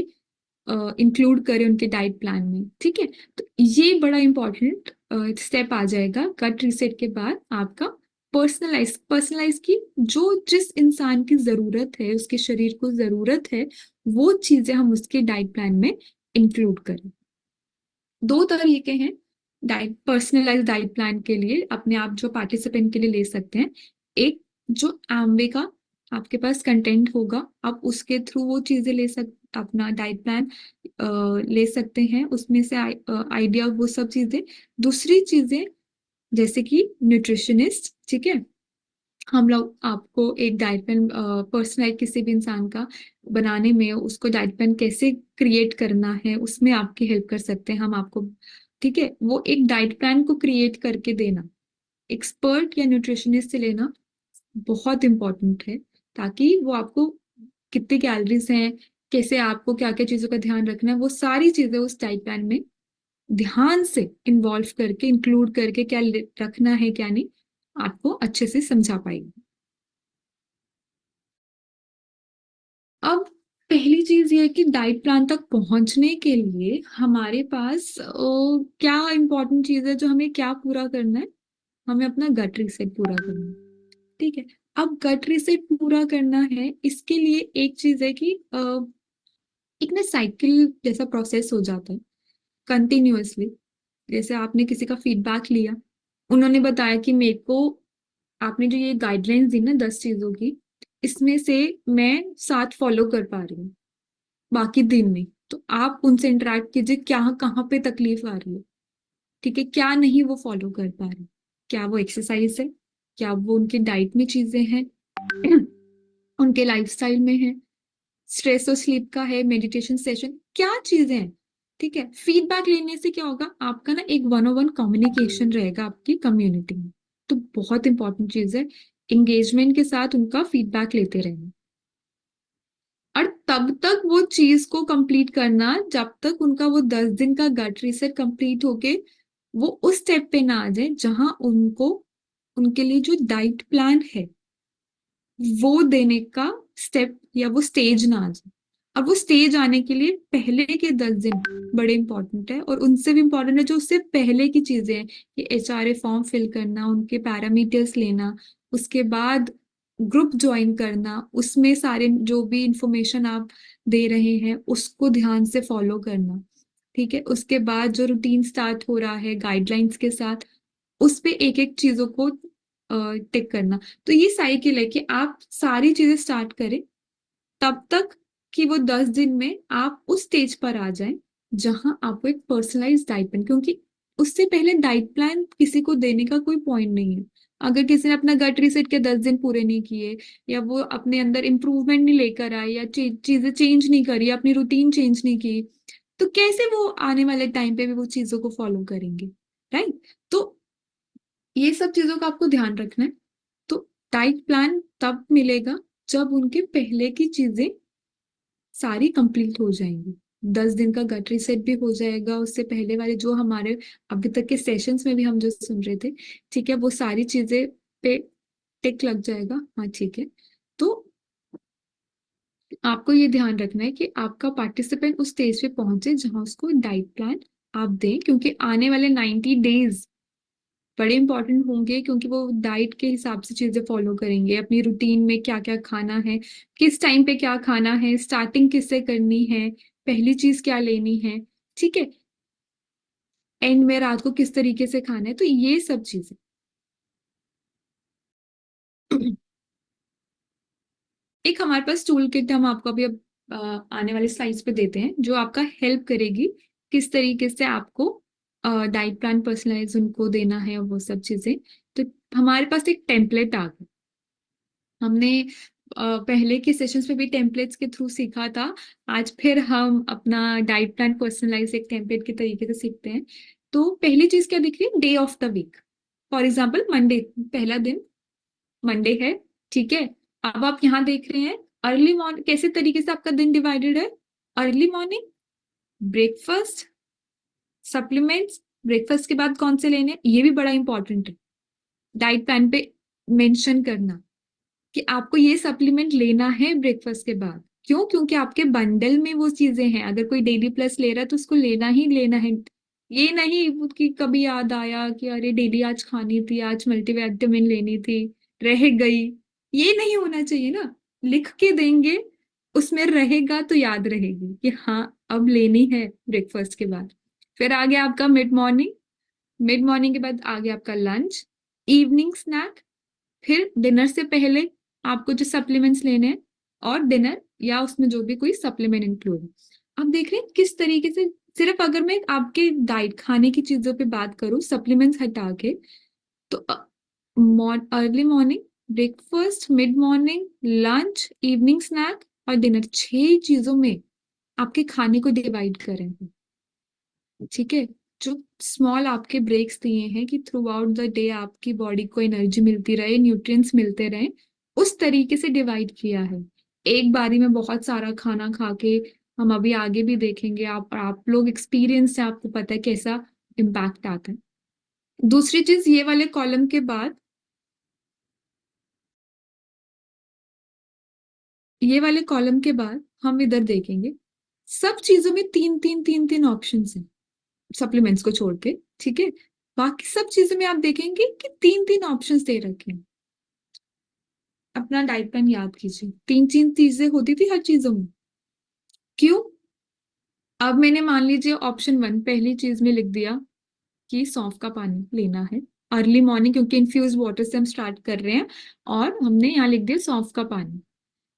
Speaker 1: इंक्लूड करें उनके डाइट प्लान में। ठीक है, तो ये बड़ा इंपॉर्टेंट स्टेप आ जाएगा गट रीसेट के बाद आपका। पर्सनलाइज की जो जिस इंसान की जरूरत है, उसके शरीर को जरूरत है, वो चीजें हम उसके डाइट प्लान में इंक्लूड करें। दो तरीके हैं डाइट पर्सनलाइज डाइट प्लान के लिए, अपने आप जो पार्टिसिपेंट के लिए ले सकते हैं। एक जो एमवे का आपके पास कंटेंट होगा, आप उसके थ्रू वो चीजें ले अपना डाइट प्लान ले सकते हैं, उसमें से आइडिया वो सब चीजें। दूसरी चीजें जैसे कि न्यूट्रिशनिस्ट, ठीक है, हम लोग आपको एक डाइट प्लान पर्सनलाइज किसी भी इंसान का बनाने में, उसको डाइट प्लान कैसे क्रिएट करना है उसमें आपकी हेल्प कर सकते हैं हम आपको। ठीक है, वो एक डाइट प्लान को क्रिएट करके देना एक्सपर्ट या न्यूट्रिशनिस्ट से लेना बहुत इंपॉर्टेंट है, ताकि वो आपको कितनी कैलोरीज हैं, कैसे आपको क्या क्या चीजों का ध्यान रखना है, वो सारी चीजें उस डाइट प्लान में ध्यान से इन्वॉल्व करके इंक्लूड करके क्या रखना है क्या नहीं, आपको अच्छे से समझा पाएगी। अब पहली चीज ये है कि डाइट प्लान तक पहुंचने के लिए हमारे पास क्या इंपॉर्टेंट चीज है, जो हमें क्या पूरा करना है, हमें अपना गट रीसेट पूरा करना है। ठीक है, अब गट रीसेट पूरा करना है, इसके लिए एक चीज है कि एक ना साइकिल जैसा प्रोसेस हो जाता है कंटिन्यूअसली। जैसे आपने किसी का फीडबैक लिया, उन्होंने बताया कि मेरे को, आपने जो ये गाइडलाइंस दी ना 10 चीजों की, इसमें से मैं 7 फॉलो कर पा रही हूँ बाकी दिन में। तो आप उनसे इंटरेक्ट कीजिए, क्या कहाँ पे तकलीफ आ रही है, ठीक है, क्या नहीं वो फॉलो कर पा रहे, क्या वो एक्सरसाइज है, क्या वो उनके डाइट में चीजें हैं, उनके लाइफस्टाइल में है, स्ट्रेस और स्लीप का है, मेडिटेशन सेशन, क्या चीजें हैं। ठीक है, फीडबैक लेने से क्या होगा, आपका ना एक 1-on-1 कम्युनिकेशन रहेगा आपकी कम्युनिटी में। तो बहुत इंपॉर्टेंट चीज है एंगेजमेंट के साथ उनका फीडबैक लेते रहना। और तब तक वो चीज को कंप्लीट करना जब तक उनका वो 10 दिन का गट रीसेट कंप्लीट होके वो उस स्टेप पे ना आ जाए जहां उनको उनके लिए जो डाइट प्लान है वो देने का स्टेप या वो स्टेज ना आ जाए। अब वो स्टेज आने के लिए पहले के 10 दिन बड़े इंपॉर्टेंट है, और उनसे भी इंपॉर्टेंट है जो उससे पहले की चीजें हैं कि एचआरए फॉर्म फिल करना, उनके पैरामीटर्स लेना, उसके बाद ग्रुप ज्वाइन करना, उसमें सारे जो भी इंफॉर्मेशन आप दे रहे हैं उसको ध्यान से फॉलो करना। ठीक है, उसके बाद जो रूटीन स्टार्ट हो रहा है गाइडलाइंस के साथ, उस पे एक एक चीजों को टिक करना। तो ये साइकिल है कि आप सारी चीजें स्टार्ट करें तब तक कि वो 10 दिन में आप उस स्टेज पर आ जाएं जहां आपको एक पर्सनलाइज डाइट प्लान, क्योंकि उससे पहले डाइट प्लान किसी को देने का कोई पॉइंट नहीं है। अगर किसी ने अपना गट रीसेट के 10 दिन पूरे नहीं किए, या वो अपने अंदर इम्प्रूवमेंट नहीं लेकर आए, या चीजें चेंज नहीं करी, अपनी रूटीन चेंज नहीं की, तो कैसे वो आने वाले टाइम पे भी वो चीजों को फॉलो करेंगे। राइट, तो ये सब चीजों का आपको ध्यान रखना है। तो डाइट प्लान तब मिलेगा जब उनके पहले की चीजें सारी कंप्लीट हो जाएंगी। 10 दिन का गट रीसेट भी हो जाएगा, उससे पहले वाले जो हमारे अभी तक के सेशंस में भी हम जो सुन रहे थे, ठीक है, वो सारी चीजें पे टिक लग जाएगा। हाँ ठीक है, तो आपको ये ध्यान रखना है कि आपका पार्टिसिपेंट उस स्टेज पे पहुंचे जहां उसको डाइट प्लान आप दें, क्योंकि आने वाले 90 डेज बड़े इंपॉर्टेंट होंगे, क्योंकि वो डाइट के हिसाब से चीजें फॉलो करेंगे, अपनी रूटीन में क्या क्या खाना है, किस टाइम पे क्या खाना है, स्टार्टिंग किससे करनी है, पहली चीज क्या लेनी है, ठीक है, एंड में रात को किस तरीके से खाना है, तो ये सब चीजें। एक हमारे पास टूल किट हम आपको अभी अब आने वाले स्लाइड्स पे देते हैं, जो आपका हेल्प करेगी किस तरीके से आपको डाइट प्लान पर्सनलाइज उनको देना है और वो सब चीजें। तो हमारे पास एक टेम्पलेट आ गया। हमने पहले के सेशंस में भी टेम्पलेट्स के थ्रू सीखा था। आज फिर हम अपना डाइट प्लान पर्सनलाइज एक टेम्पलेट के तरीके से सीखते हैं। तो पहली चीज क्या दिख रही है, day of the week. For example Monday, पहला दिन मंडे है, ठीक है। अब आप यहाँ देख रहे हैं अर्ली मॉर्निंग, कैसे तरीके से आपका दिन डिवाइडेड है। Early morning, breakfast, supplements. Breakfast के बाद कौन से लेने, ये भी बड़ा इंपॉर्टेंट है डाइट प्लान पे मेंशन करना कि आपको ये सप्लीमेंट लेना है ब्रेकफास्ट के बाद। क्यों? क्योंकि आपके बंडल में वो चीजें हैं। अगर कोई डेली प्लस ले रहा है तो उसको लेना ही लेना है। ये नहीं कि कभी याद आया कि अरे डेली आज खानी थी, आज मल्टीविटामिन लेनी थी, रह गई। ये नहीं होना चाहिए ना। लिख के देंगे, उसमें रहेगा तो याद रहेगी कि हाँ अब लेनी है ब्रेकफास्ट के बाद। फिर आ गया आपका मिड मॉर्निंग। मिड मॉर्निंग के बाद आ गया आपका लंच, इवनिंग स्नैक, फिर डिनर से पहले आपको जो सप्लीमेंट्स लेने हैं, और डिनर या उसमें जो भी कोई सप्लीमेंट इंक्लूड है। आप देख रहे हैं किस तरीके से। सिर्फ अगर मैं आपके डाइट खाने की चीजों पे बात करूं सप्लीमेंट्स हटा के, तो early morning, breakfast, mid morning, lunch, evening snack और डिनर, 6 चीजों में आपके खाने को डिवाइड करें। ठीक है। जो स्मॉल आपके ब्रेक्स दिए हैं कि थ्रू आउट द डे आपकी बॉडी को एनर्जी मिलती रहे, न्यूट्रिएंट्स मिलते रहे, उस तरीके से डिवाइड किया है। एक बारी में बहुत सारा खाना खा के, हम अभी आगे भी देखेंगे, आप लोग एक्सपीरियंस है, आपको पता है कैसा इम्पैक्ट आता है। दूसरी चीज, ये वाले कॉलम के बाद, ये वाले कॉलम के बाद हम इधर देखेंगे, सब चीजों में तीन तीन ऑप्शन हैं सप्लीमेंट्स को छोड़ के। ठीक है। बाकी सब चीजों में आप देखेंगे कि तीन तीन ऑप्शंस दे रखे हैं। अपना डाइट प्लान याद कीजिए, तीन तीन चीजें होती थी हर चीजों में। क्यों? अब मैंने मान लीजिए ऑप्शन 1 पहली चीज में लिख दिया कि सौंफ का पानी लेना है अर्ली मॉर्निंग, क्योंकि इन्फ्यूज वाटर से हम स्टार्ट कर रहे हैं, और हमने यहाँ लिख दिया सौंफ का पानी।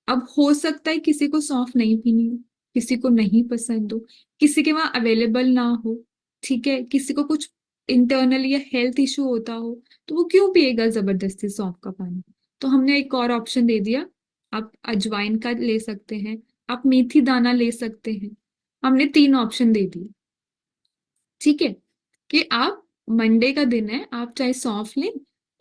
Speaker 1: अब हो सकता है किसी को सौंफ नहीं पीनी हो, किसी को नहीं पसंद हो, किसी के वहां अवेलेबल ना हो, ठीक है, किसी को कुछ इंटरनल या हेल्थ इशू होता हो, तो वो क्यों पिएगा जबरदस्ती सौंफ का पानी। तो हमने एक और ऑप्शन दे दिया, आप अजवाइन का ले सकते हैं, आप मेथी दाना ले सकते हैं। हमने 3 ऑप्शन दे दिए। ठीक है, कि आप मंडे का दिन है, आप चाहे सौंफ लें,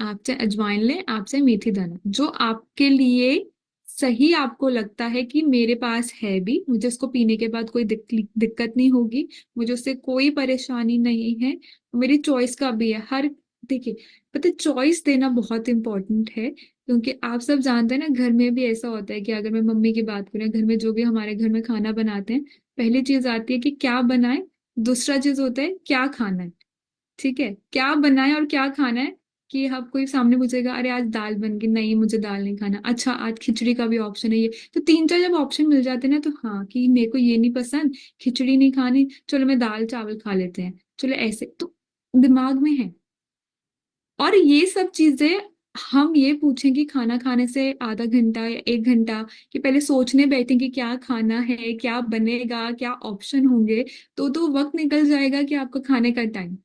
Speaker 1: आप चाहे अजवाइन लें, आप चाहे मेथी दाना, जो आपके लिए सही आपको लगता है कि मेरे पास है भी, मुझे उसको पीने के बाद कोई दिक्कत नहीं होगी, मुझे उससे कोई परेशानी नहीं है, मेरी चॉइस का भी है हर। देखिए, पता चॉइस देना बहुत इंपॉर्टेंट है, क्योंकि आप सब जानते हैं ना, घर में भी ऐसा होता है कि अगर मैं मम्मी की बात करें, घर में जो भी हमारे घर में खाना बनाते हैं, पहली चीज आती है कि क्या बनाए, दूसरा चीज होता है क्या खाना है। ठीक है, क्या बनाए और क्या खाना है, कि आप कोई सामने पूछेगा अरे आज दाल बन गई, नहीं मुझे दाल नहीं खाना, अच्छा आज खिचड़ी का भी ऑप्शन है ये। तो 3 4 जब ऑप्शन मिल जाते हैं ना, तो हाँ कि मेरे को ये नहीं पसंद, खिचड़ी नहीं खानी, चलो मैं दाल चावल खा लेते हैं, चलो ऐसे तो दिमाग में है। और ये सब चीजें हम ये पूछें कि खाना खाने से आधा घंटा या 1 घंटा कि पहले सोचने बैठे कि क्या खाना है, क्या बनेगा, क्या ऑप्शन होंगे, तो वक्त निकल जाएगा कि आपको खाने का टाइम।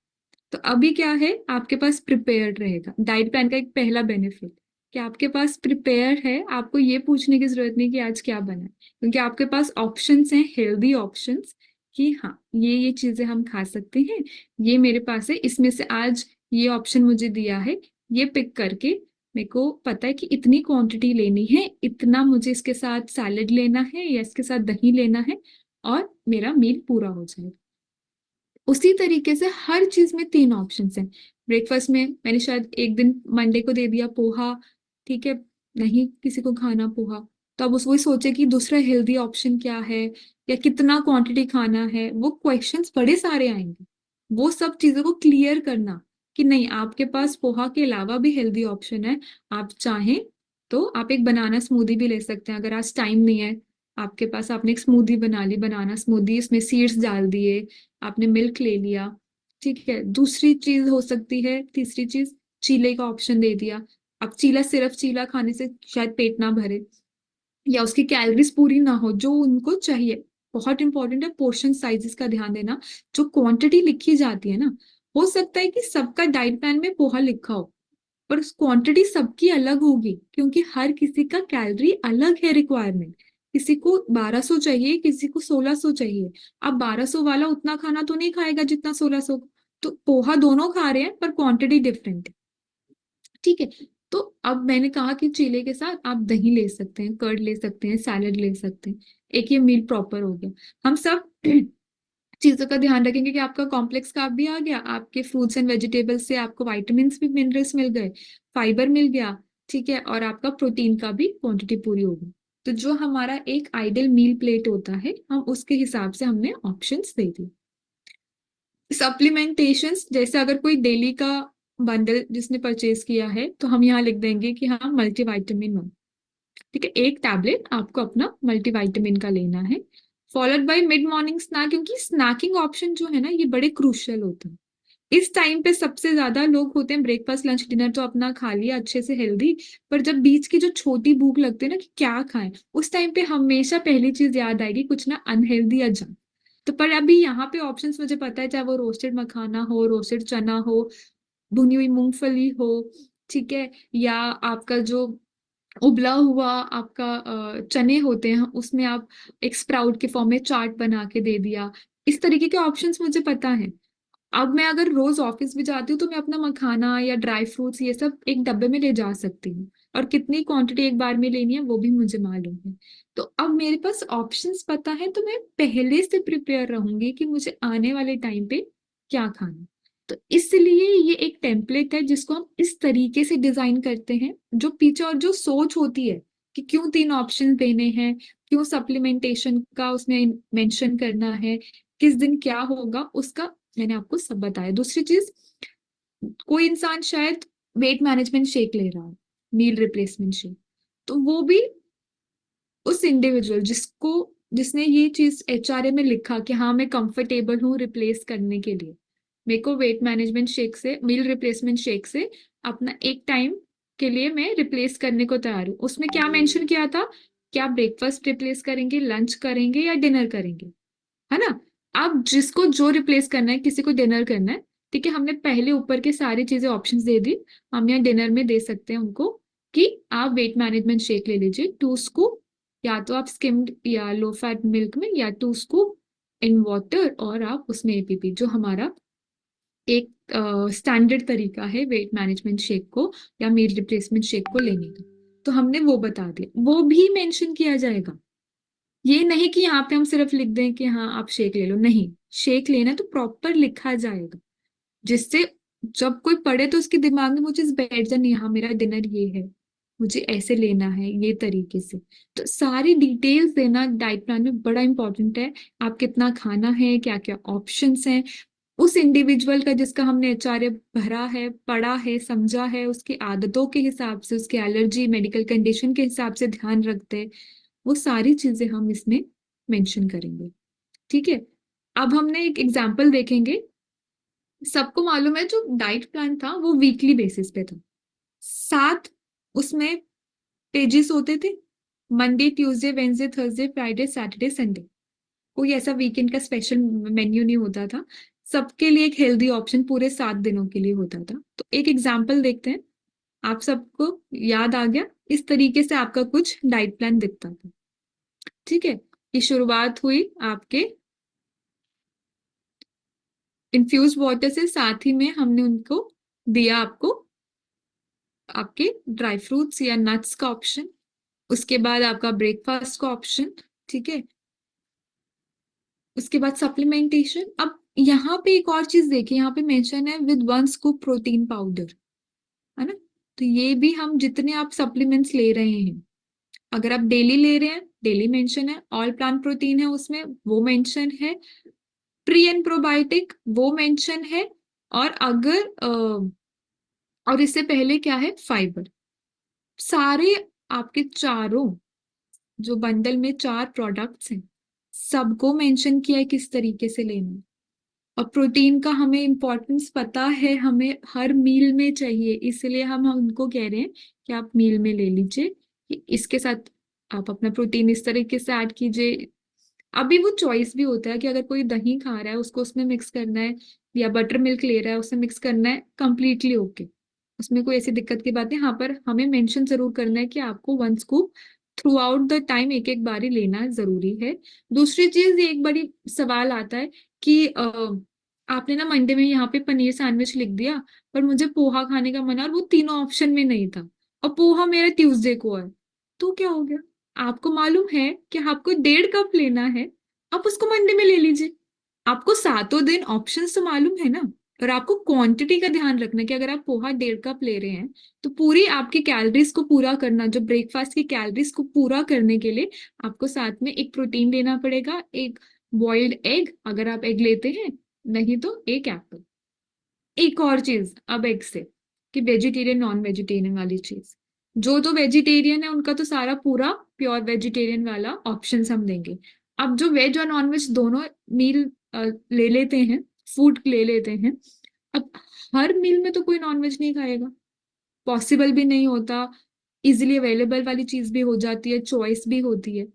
Speaker 1: तो अभी क्या है, आपके पास प्रिपेयर्ड रहेगा। डाइट प्लान का एक पहला बेनिफिट कि आपके पास प्रिपेयर है, आपको ये पूछने की जरूरत नहीं कि आज क्या बना है, क्योंकि आपके पास ऑप्शंस हैं, हेल्दी ऑप्शंस, कि हाँ ये चीजें हम खा सकते हैं, ये मेरे पास है, इसमें से आज ये ऑप्शन मुझे दिया है, ये पिक करके मेरे को पता है कि इतनी क्वांटिटी लेनी है, इतना मुझे इसके साथ सैलेड लेना है या इसके साथ दही लेना है, और मेरा मील पूरा हो जाएगा। उसी तरीके से हर चीज में 3 ऑप्शंस हैं। ब्रेकफास्ट में मैंने शायद एक दिन मंडे को दे दिया पोहा, ठीक है, नहीं किसी को खाना पोहा, तो अब उस वही सोचे कि दूसरा हेल्दी ऑप्शन क्या है, या कितना क्वांटिटी खाना है, वो क्वेश्चंस बड़े सारे आएंगे। वो सब चीजों को क्लियर करना कि नहीं, आपके पास पोहा के अलावा भी हेल्दी ऑप्शन है। आप चाहें तो आप एक बनाना स्मूदी भी ले सकते हैं, अगर आज टाइम नहीं है आपके पास, आपने एक स्मूदी बना ली, बनाना स्मूदी, इसमें सीड्स डाल दिए, आपने मिल्क ले लिया। ठीक है, दूसरी चीज हो सकती है, तीसरी चीज, चीले का ऑप्शन दे दिया। अब चीला, सिर्फ चीला खाने से शायद पेट ना भरे, या उसकी कैलोरीज पूरी ना हो जो उनको चाहिए। बहुत इंपॉर्टेंट है पोर्शन साइजेस का ध्यान देना। जो क्वांटिटी लिखी जाती है ना, हो सकता है कि सबका डाइट प्लान में पोहा लिखा हो, पर क्वांटिटी सबकी अलग होगी, क्योंकि हर किसी का कैलोरी अलग है रिक्वायरमेंट। किसी को 1200 चाहिए, किसी को 1600 चाहिए। अब 1200 वाला उतना खाना तो नहीं खाएगा जितना 1600। तो पोहा दोनों खा रहे हैं पर क्वांटिटी डिफरेंट है। ठीक है। तो अब मैंने कहा कि चीले के साथ आप दही ले सकते हैं, कर्ड ले सकते हैं, सैलेड ले सकते हैं। एक ये मील प्रॉपर हो गया। हम सब चीजों का ध्यान रखेंगे कि आपका कॉम्प्लेक्स कार्ब भी आ गया, आपके फ्रूट्स एंड वेजिटेबल्स से आपको विटामिन भी, मिनरल्स मिल गए, फाइबर मिल गया। ठीक है, और आपका प्रोटीन का भी क्वांटिटी पूरी होगी। तो जो हमारा एक आइडियल मील प्लेट होता है, हम उसके हिसाब से हमने ऑप्शंस दे दिए। सप्लीमेंटेशंस, जैसे अगर कोई डेली का बंडल जिसने परचेज किया है, तो हम यहाँ लिख देंगे कि हाँ मल्टीविटामिन 1। ठीक है, एक टैबलेट आपको अपना मल्टीविटामिन का लेना है, followed by mid morning snack, क्योंकि स्नैकिंग ऑप्शन जो है ना ये बड़े क्रूशियल होते हैं। इस टाइम पे सबसे ज्यादा लोग होते हैं ब्रेकफास्ट लंच डिनर तो अपना खा लिया अच्छे से हेल्दी, पर जब बीच की जो छोटी भूख लगती है ना कि क्या खाएं, उस टाइम पे हमेशा पहली चीज याद आएगी कुछ ना अनहेल्दी या जंक। तो पर अभी यहाँ पे ऑप्शंस मुझे पता है, चाहे वो रोस्टेड मखाना हो, रोस्टेड चना हो, भुनी हुई मूंगफली हो, ठीक है, या आपका जो उबला हुआ आपका चने होते हैं, उसमें आप एक स्प्राउट के फॉर्म में चाट बना के दे दिया। इस तरीके के ऑप्शंस मुझे पता है। अब मैं अगर रोज ऑफिस भी जाती हूँ तो मैं अपना मखाना या ड्राई फ्रूट्स ये सब एक डब्बे में ले जा सकती हूँ, और कितनी क्वांटिटी एक बार में लेनी है वो भी मुझे मालूम है। तो अब मेरे पास ऑप्शंस पता है, तो मैं पहले से प्रिपेयर रहूंगी कि मुझे आने वाले टाइम पे क्या खाना है। तो इसलिए ये एक टेम्पलेट है जिसको हम इस तरीके से डिजाइन करते हैं, जो पीछे और जो सोच होती है कि क्यों 3 ऑप्शन देने हैं, क्यों सप्लीमेंटेशन का उसमें मेंशन करना है, किस दिन क्या होगा उसका मैंने आपको सब बताया। दूसरी चीज, कोई इंसान शायद वेट मैनेजमेंट शेक ले रहा है, मील रिप्लेसमेंट शेक, तो वो भी उस इंडिविजुअल जिसने ये चीज एचआरए में लिखा कि हाँ मैं कंफर्टेबल हूँ रिप्लेस करने के लिए, मेरे को वेट मैनेजमेंट शेक से, मील रिप्लेसमेंट शेक से अपना एक टाइम के लिए मैं रिप्लेस करने को तैयार हूँ। उसमें क्या मेंशन किया था, क्या ब्रेकफास्ट रिप्लेस करेंगे, लंच करेंगे या डिनर करेंगे, है ना। अब जिसको जो रिप्लेस करना है, किसी को डिनर करना है, ठीक है, हमने पहले ऊपर के सारी चीजें ऑप्शंस दे दी। हम यहाँ डिनर में दे सकते हैं उनको कि आप वेट मैनेजमेंट शेक ले लीजिए 2 स्कूप, या तो आप स्किम्ड या लो फैट मिल्क में, या 2 स्कूप इन वाटर, और आप उसमें एपीपी, जो हमारा एक स्टैंडर्ड तरीका है वेट मैनेजमेंट शेक को या मील रिप्लेसमेंट शेक को लेने का। तो हमने वो बता दिया, वो भी मेंशन किया जाएगा। ये नहीं कि यहाँ पे हम सिर्फ लिख दें कि हाँ आप शेक ले लो, नहीं, शेक लेना है तो प्रॉपर लिखा जाएगा, जिससे जब कोई पढ़े तो उसके दिमाग में वो चीज बैठ जाए, नहीं हाँ मेरा डिनर ये है, मुझे ऐसे लेना है ये तरीके से। तो सारी डिटेल्स देना डाइट प्लान में बड़ा इंपॉर्टेंट है। आप कितना खाना है, क्या क्या ऑप्शंस हैं, उस इंडिविजुअल का जिसका हमने एचआरए भरा है, पढ़ा है, समझा है, उसकी आदतों के हिसाब से, उसके एलर्जी मेडिकल कंडीशन के हिसाब से ध्यान रखते हैं, वो सारी चीजें हम इसमें मेंशन करेंगे। ठीक है। अब हमने एक एग्जाम्पल देखेंगे। सबको मालूम है जो डाइट प्लान था वो वीकली बेसिस पे था, 7 उसमें पेजेस होते थे, Monday Tuesday Wednesday Thursday Friday Saturday Sunday. कोई ऐसा वीकेंड का स्पेशल मेन्यू नहीं होता था। सबके लिए एक हेल्दी ऑप्शन पूरे 7 दिनों के लिए होता था। तो एक एग्जाम्पल देखते हैं। आप सबको याद आ गया, इस तरीके से आपका कुछ डाइट प्लान दिखता था। ठीक है, की शुरुआत हुई आपके इन्फ्यूज वाटर से, साथ ही में हमने उनको दिया आपको आपके ड्राई फ्रूट्स या नट्स का ऑप्शन, उसके बाद आपका ब्रेकफास्ट का ऑप्शन। ठीक है, उसके बाद सप्लीमेंटेशन। अब यहाँ पे एक और चीज देखिए, यहाँ पे मेंशन है विद 1 स्कूप प्रोटीन पाउडर, है ना। तो ये भी हम जितने आप सप्लीमेंट्स ले रहे हैं, अगर आप डेली ले रहे हैं डेली मेंशन है, ऑल प्लांट प्रोटीन है उसमें वो मेंशन है, प्री एंड प्रोबायोटिक वो मेंशन है, और अगर और इससे पहले क्या है, फाइबर। सारे आपके चारों जो बंडल में 4 प्रोडक्ट्स हैं, सबको मेंशन किया है किस तरीके से लेना है। और प्रोटीन का हमें इम्पोर्टेंस पता है, हमें हर मील में चाहिए, इसलिए हम उनको कह रहे हैं कि आप मील में ले लीजिए कि इसके साथ आप अपना प्रोटीन इस तरीके से ऐड कीजिए। अभी वो चॉइस भी होता है कि अगर कोई दही खा रहा है उसको उसमें मिक्स करना है, या बटर मिल्क ले रहा है उसमें मिक्स करना है, कंप्लीटली ओके। उसमें कोई ऐसी दिक्कत की बात नहीं। हाँ, पर हमें मेंशन जरूर करना है कि आपको one scoop through out the time एक एक बारी लेना जरूरी है। दूसरी चीज, ये एक बड़ी सवाल आता है कि आपने ना मंडे में यहाँ पे पनीर सैंडविच लिख दिया, पर मुझे पोहा खाने का मन है और वो तीनों ऑप्शन में नहीं था, और पोहा मेरा ट्यूसडे को है, तो क्या हो गया? आपको मालूम है कि आपको 1.5 कप लेना है, आप उसको मंडे में ले लीजिए। आपको सातों दिन ऑप्शंस तो मालूम है ना। और आपको क्वांटिटी का ध्यान रखना है कि अगर आप पोहा 1.5 कप ले रहे हैं तो पूरी आपकी कैलोरीज को पूरा करना, जो ब्रेकफास्ट की कैलोरीज को पूरा करने के लिए आपको साथ में एक प्रोटीन लेना पड़ेगा, एक बॉइल्ड एग अगर आप एग लेते हैं, नहीं तो एक एप्पल। एक और चीज अब एग से, कि वेजिटेरियन नॉन वेजिटेरियन वाली चीज, जो तो वेजिटेरियन है उनका तो सारा पूरा प्योर वेजिटेरियन वाला ऑप्शन हम देंगे। अब जो वेज और नॉन वेज दोनों मील ले लेते हैं, फूड ले लेते हैं, अब हर मील में तो कोई नॉन वेज नहीं खाएगा, पॉसिबल भी नहीं होता। इजिली अवेलेबल वाली चीज भी हो जाती है, चॉइस भी होती है।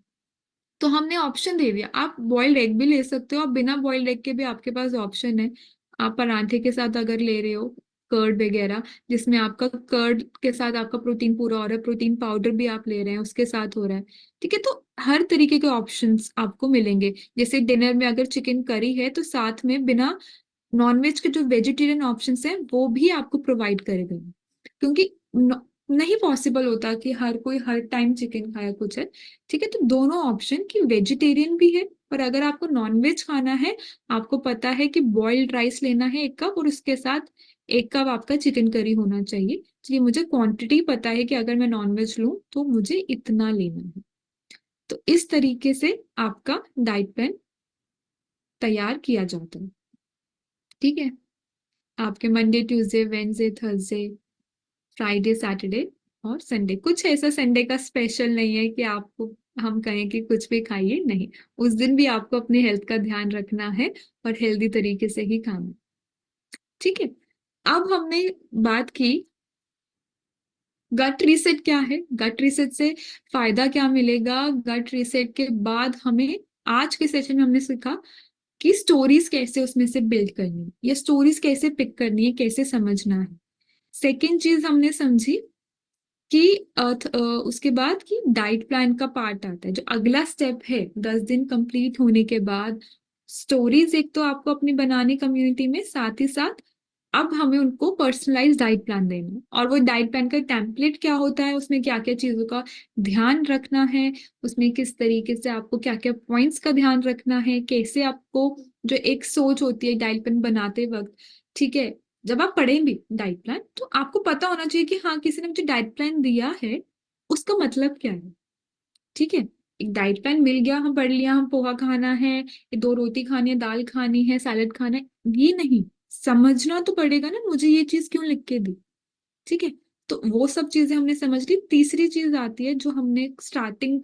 Speaker 1: तो हमने ऑप्शन दे दिया, आप बॉइल्ड एग भी ले सकते हो, आप बिना बॉइल्ड एग के भी आपके पास ऑप्शन है। आप पराठे के साथ अगर ले रहे हो कर्ड वगैरह, जिसमें आपका कर्ड के साथ आपका प्रोटीन पूरा हो रहा है, प्रोटीन पाउडर भी आप ले रहे हैं उसके साथ हो रहा है, ठीक है, तो हर तरीके के ऑप्शंस आपको मिलेंगे। जैसे डिनर में अगर चिकन करी है तो साथ में बिना नॉनवेज के जो वेजिटेरियन ऑप्शंस हैं वो भी आपको प्रोवाइड करेगा, क्योंकि नहीं पॉसिबल होता कि हर कोई हर टाइम चिकन खाया कुछ है, ठीक है। तो दोनों ऑप्शन की वेजिटेरियन भी है, पर अगर आपको नॉनवेज खाना है, आपको पता है कि बॉइल्ड राइस लेना है 1 कप, और उसके साथ 1 कप आपका चिकन करी होना चाहिए, तो ये मुझे क्वांटिटी पता है कि अगर मैं नॉनवेज लूं तो मुझे इतना लेना है। तो इस तरीके से आपका डाइट प्लान तैयार किया जाता है, ठीक है। आपके Monday Tuesday Wednesday Thursday Friday Saturday और संडे, कुछ ऐसा संडे का स्पेशल नहीं है कि आपको हम कहें कि कुछ भी खाइए, नहीं। उस दिन भी आपको अपनी हेल्थ का ध्यान रखना है और हेल्दी तरीके से ही खाना है, ठीक है। अब हमने बात की गट रीसेट क्या है, गट रीसेट से फायदा क्या मिलेगा, गट रीसेट के बाद हमें आज के सेशन में हमने सीखा कि स्टोरीज कैसे उसमें से बिल्ड करनी है, या स्टोरीज कैसे पिक करनी है, कैसे समझना है। सेकेंड चीज हमने समझी कि उसके बाद कि डाइट प्लान का पार्ट आता है, जो अगला स्टेप है 10 दिन कंप्लीट होने के बाद। स्टोरीज एक तो आपको अपनी बनानी कम्युनिटी में, साथ ही साथ अब हमें उनको पर्सनलाइज डाइट प्लान देना है, और वो डाइट प्लान का टेम्पलेट क्या होता है, उसमें क्या क्या चीजों का ध्यान रखना है, उसमें किस तरीके से आपको क्या क्या पॉइंट्स का ध्यान रखना है, कैसे आपको जो एक सोच होती है डाइट प्लान बनाते वक्त, ठीक है, जब आप पढ़ें भी डाइट प्लान तो आपको पता होना चाहिए कि हाँ, किसी ने मुझे डाइट प्लान दिया है, उसका मतलब क्या है, ठीक है। एक डाइट प्लान मिल गया, हम पढ़ लिया, हम पोहा खाना है, ये 2 रोटी खानी है, दाल खानी है, सैलेड खाना है, ये नहीं, समझना तो पड़ेगा ना मुझे ये चीज क्यों लिख के दी, ठीक है। तो वो सब चीजें हमने समझ ली। तीसरी चीज आती है जो हमने स्टार्टिंग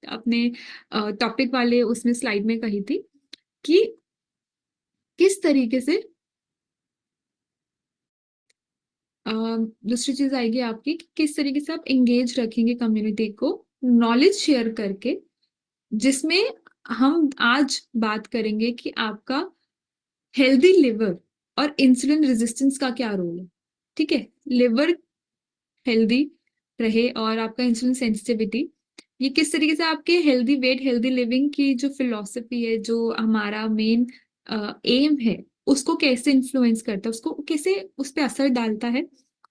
Speaker 1: अपने टॉपिक वाले उसमें स्लाइड में कही थी, कि किस तरीके से दूसरी चीज आएगी आपकी कि किस तरीके से आप एंगेज रखेंगे कम्युनिटी को नॉलेज शेयर करके, जिसमें हम आज बात करेंगे कि आपका हेल्दी लिवर और इंसुलिन रेजिस्टेंस का क्या रोल है, ठीक है। लिवर हेल्दी रहे और आपका इंसुलिन सेंसिटिविटी, ये किस तरीके से आपके हेल्दी वेट हेल्दी लिविंग की जो फिलॉसफी है, जो हमारा मेन एम है, उसको कैसे इन्फ्लुएंस करता है, उसको कैसे उस पर असर डालता है,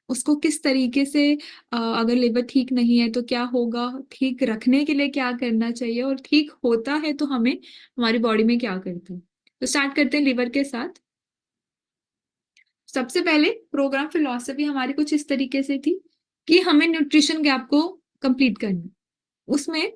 Speaker 1: उसको किस तरीके से अगर लिवर ठीक नहीं है तो क्या होगा, ठीक रखने के लिए क्या करना चाहिए, और ठीक होता है तो हमें हमारी बॉडी में क्या करता है। तो स्टार्ट करते हैं लिवर के साथ। सबसे पहले प्रोग्राम फिलॉसफी हमारी कुछ इस तरीके से थी कि हमें न्यूट्रिशन गैप को कंप्लीट करना। उसमें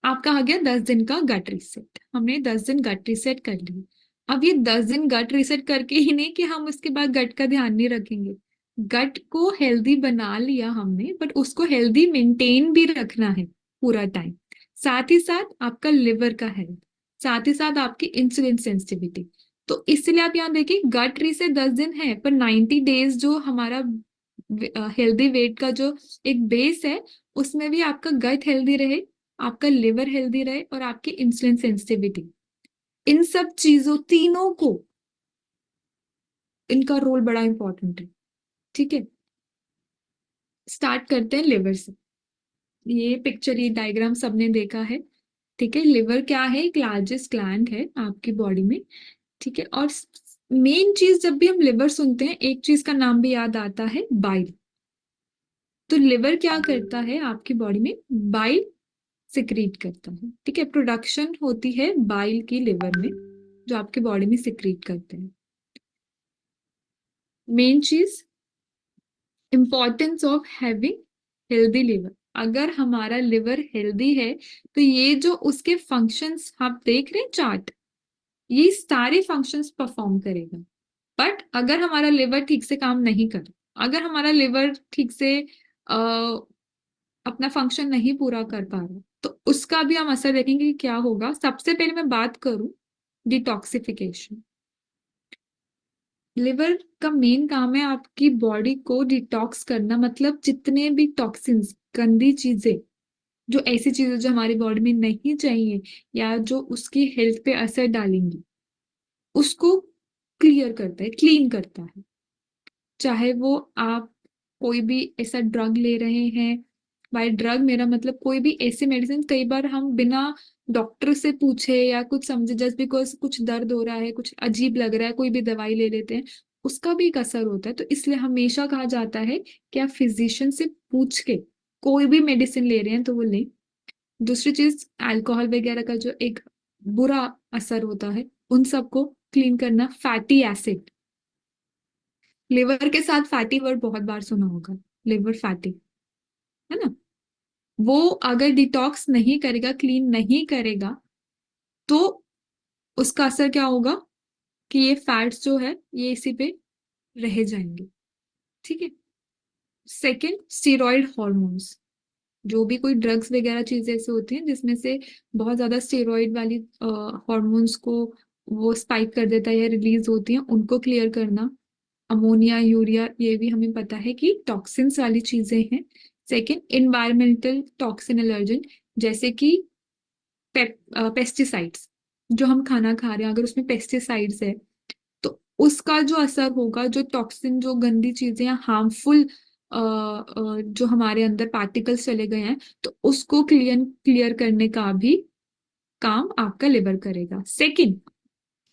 Speaker 1: आपका आ गया 10 दिन का गट रीसेट, हमने 10 दिन गट रीसेट कर ली। अब ये 10 दिन गट रीसेट करके ही नहीं कि हम उसके बाद गट का ध्यान नहीं रखेंगे, गट को हेल्दी बना लिया हमने, बट उसको हेल्दी मेंटेन भी रखना है पूरा टाइम। साथ ही साथ आपका लिवर का हेल्थ, साथ ही साथ आपकी इंसुलिन सेंसिटिविटी। तो इसलिए आप यहाँ देखिए गट रीसेट 10 दिन है, पर 90 डेज जो हमारा हेल्दी वेट का जो एक बेस है, उसमें भी आपका गट हेल्दी रहे, आपका लिवर हेल्दी रहे और आपकी इंसुलिन सेंसिटिविटी, इन सब चीजों तीनों को, इनका रोल बड़ा इंपॉर्टेंट है। ठीक है, स्टार्ट करते हैं लिवर से। ये पिक्चर, ये डायग्राम सबने देखा है। ठीक है, लिवर क्या है? एक लार्जेस्ट ग्लैंड है आपकी बॉडी में। ठीक है, और मेन चीज जब भी हम लिवर सुनते हैं एक चीज का नाम भी याद आता है, बाइल। तो लिवर क्या करता है आपकी बॉडी में? बाइल सिक्रीट करता है। ठीक है, प्रोडक्शन होती है बाइल की लिवर में, जो आपकी बॉडी में सिक्रीट करते हैं। मेन चीज, importance of having healthy liver. अगर हमारा लिवर हेल्दी है तो ये जो उसके फंक्शंस आप देख रहे हैं चार्ट, ये सारे फंक्शंस परफॉर्म करेगा। बट अगर हमारा लिवर ठीक से काम नहीं कर, अगर हमारा लिवर ठीक से अपना फंक्शन नहीं पूरा कर पा रहा, तो उसका भी हम असर देखेंगे कि क्या होगा। सबसे पहले मैं बात करूं डिटॉक्सिफिकेशन। लिवर का मेन काम है आपकी बॉडी को डिटॉक्स करना, मतलब जितने भी टॉक्सिन्स, गंदी चीजें, जो ऐसी चीजें जो हमारी बॉडी में नहीं चाहिए या जो उसकी हेल्थ पे असर डालेंगी, उसको क्लियर करता है, क्लीन करता है। चाहे वो आप कोई भी ऐसा ड्रग ले रहे हैं, बाय ड्रग मेरा मतलब कोई भी ऐसी मेडिसिन, कई बार हम बिना डॉक्टर से पूछे या कुछ समझे, जस्ट बिकॉज कुछ दर्द हो रहा है, कुछ अजीब लग रहा है, कोई भी दवाई ले लेते हैं, उसका भी एक असर होता है। तो इसलिए हमेशा कहा जाता है कि आप फिजिशियन से पूछ के कोई भी मेडिसिन ले रहे हैं तो वो लें। दूसरी चीज, अल्कोहल वगैरह का जो एक बुरा असर होता है, उन सबको क्लीन करना। फैटी एसिड, लिवर के साथ फैटी वर्ड बहुत बार सुना होगा, लिवर फैटी, है ना? वो अगर डिटॉक्स नहीं करेगा, क्लीन नहीं करेगा, तो उसका असर क्या होगा कि ये फैट्स जो है ये इसी पे रह जाएंगे। ठीक है। Second, steroid hormones. जो भी कोई ड्रग्स वगैरह चीजें ऐसे होती हैं जिसमें से बहुत ज्यादा स्टेरॉइड वाली हॉर्मोन्स को वो स्पाइक कर देता है या रिलीज होती हैं, उनको क्लियर करना। अमोनिया, यूरिया, ये भी हमें पता है कि टॉक्सिन्स वाली चीजें हैं। सेकंड, इन्वायरमेंटल टॉक्सिन एलर्जन, जैसे कि पेस्टिसाइड्स। जो हम खाना खा रहे हैं अगर उसमें पेस्टिसाइड्स है, तो उसका जो असर होगा, जो टॉक्सिन, जो गंदी चीजें या हार्मफुल जो हमारे अंदर पार्टिकल्स चले गए हैं, तो उसको क्लियर क्लियर करने का भी काम आपका लिवर करेगा। Second,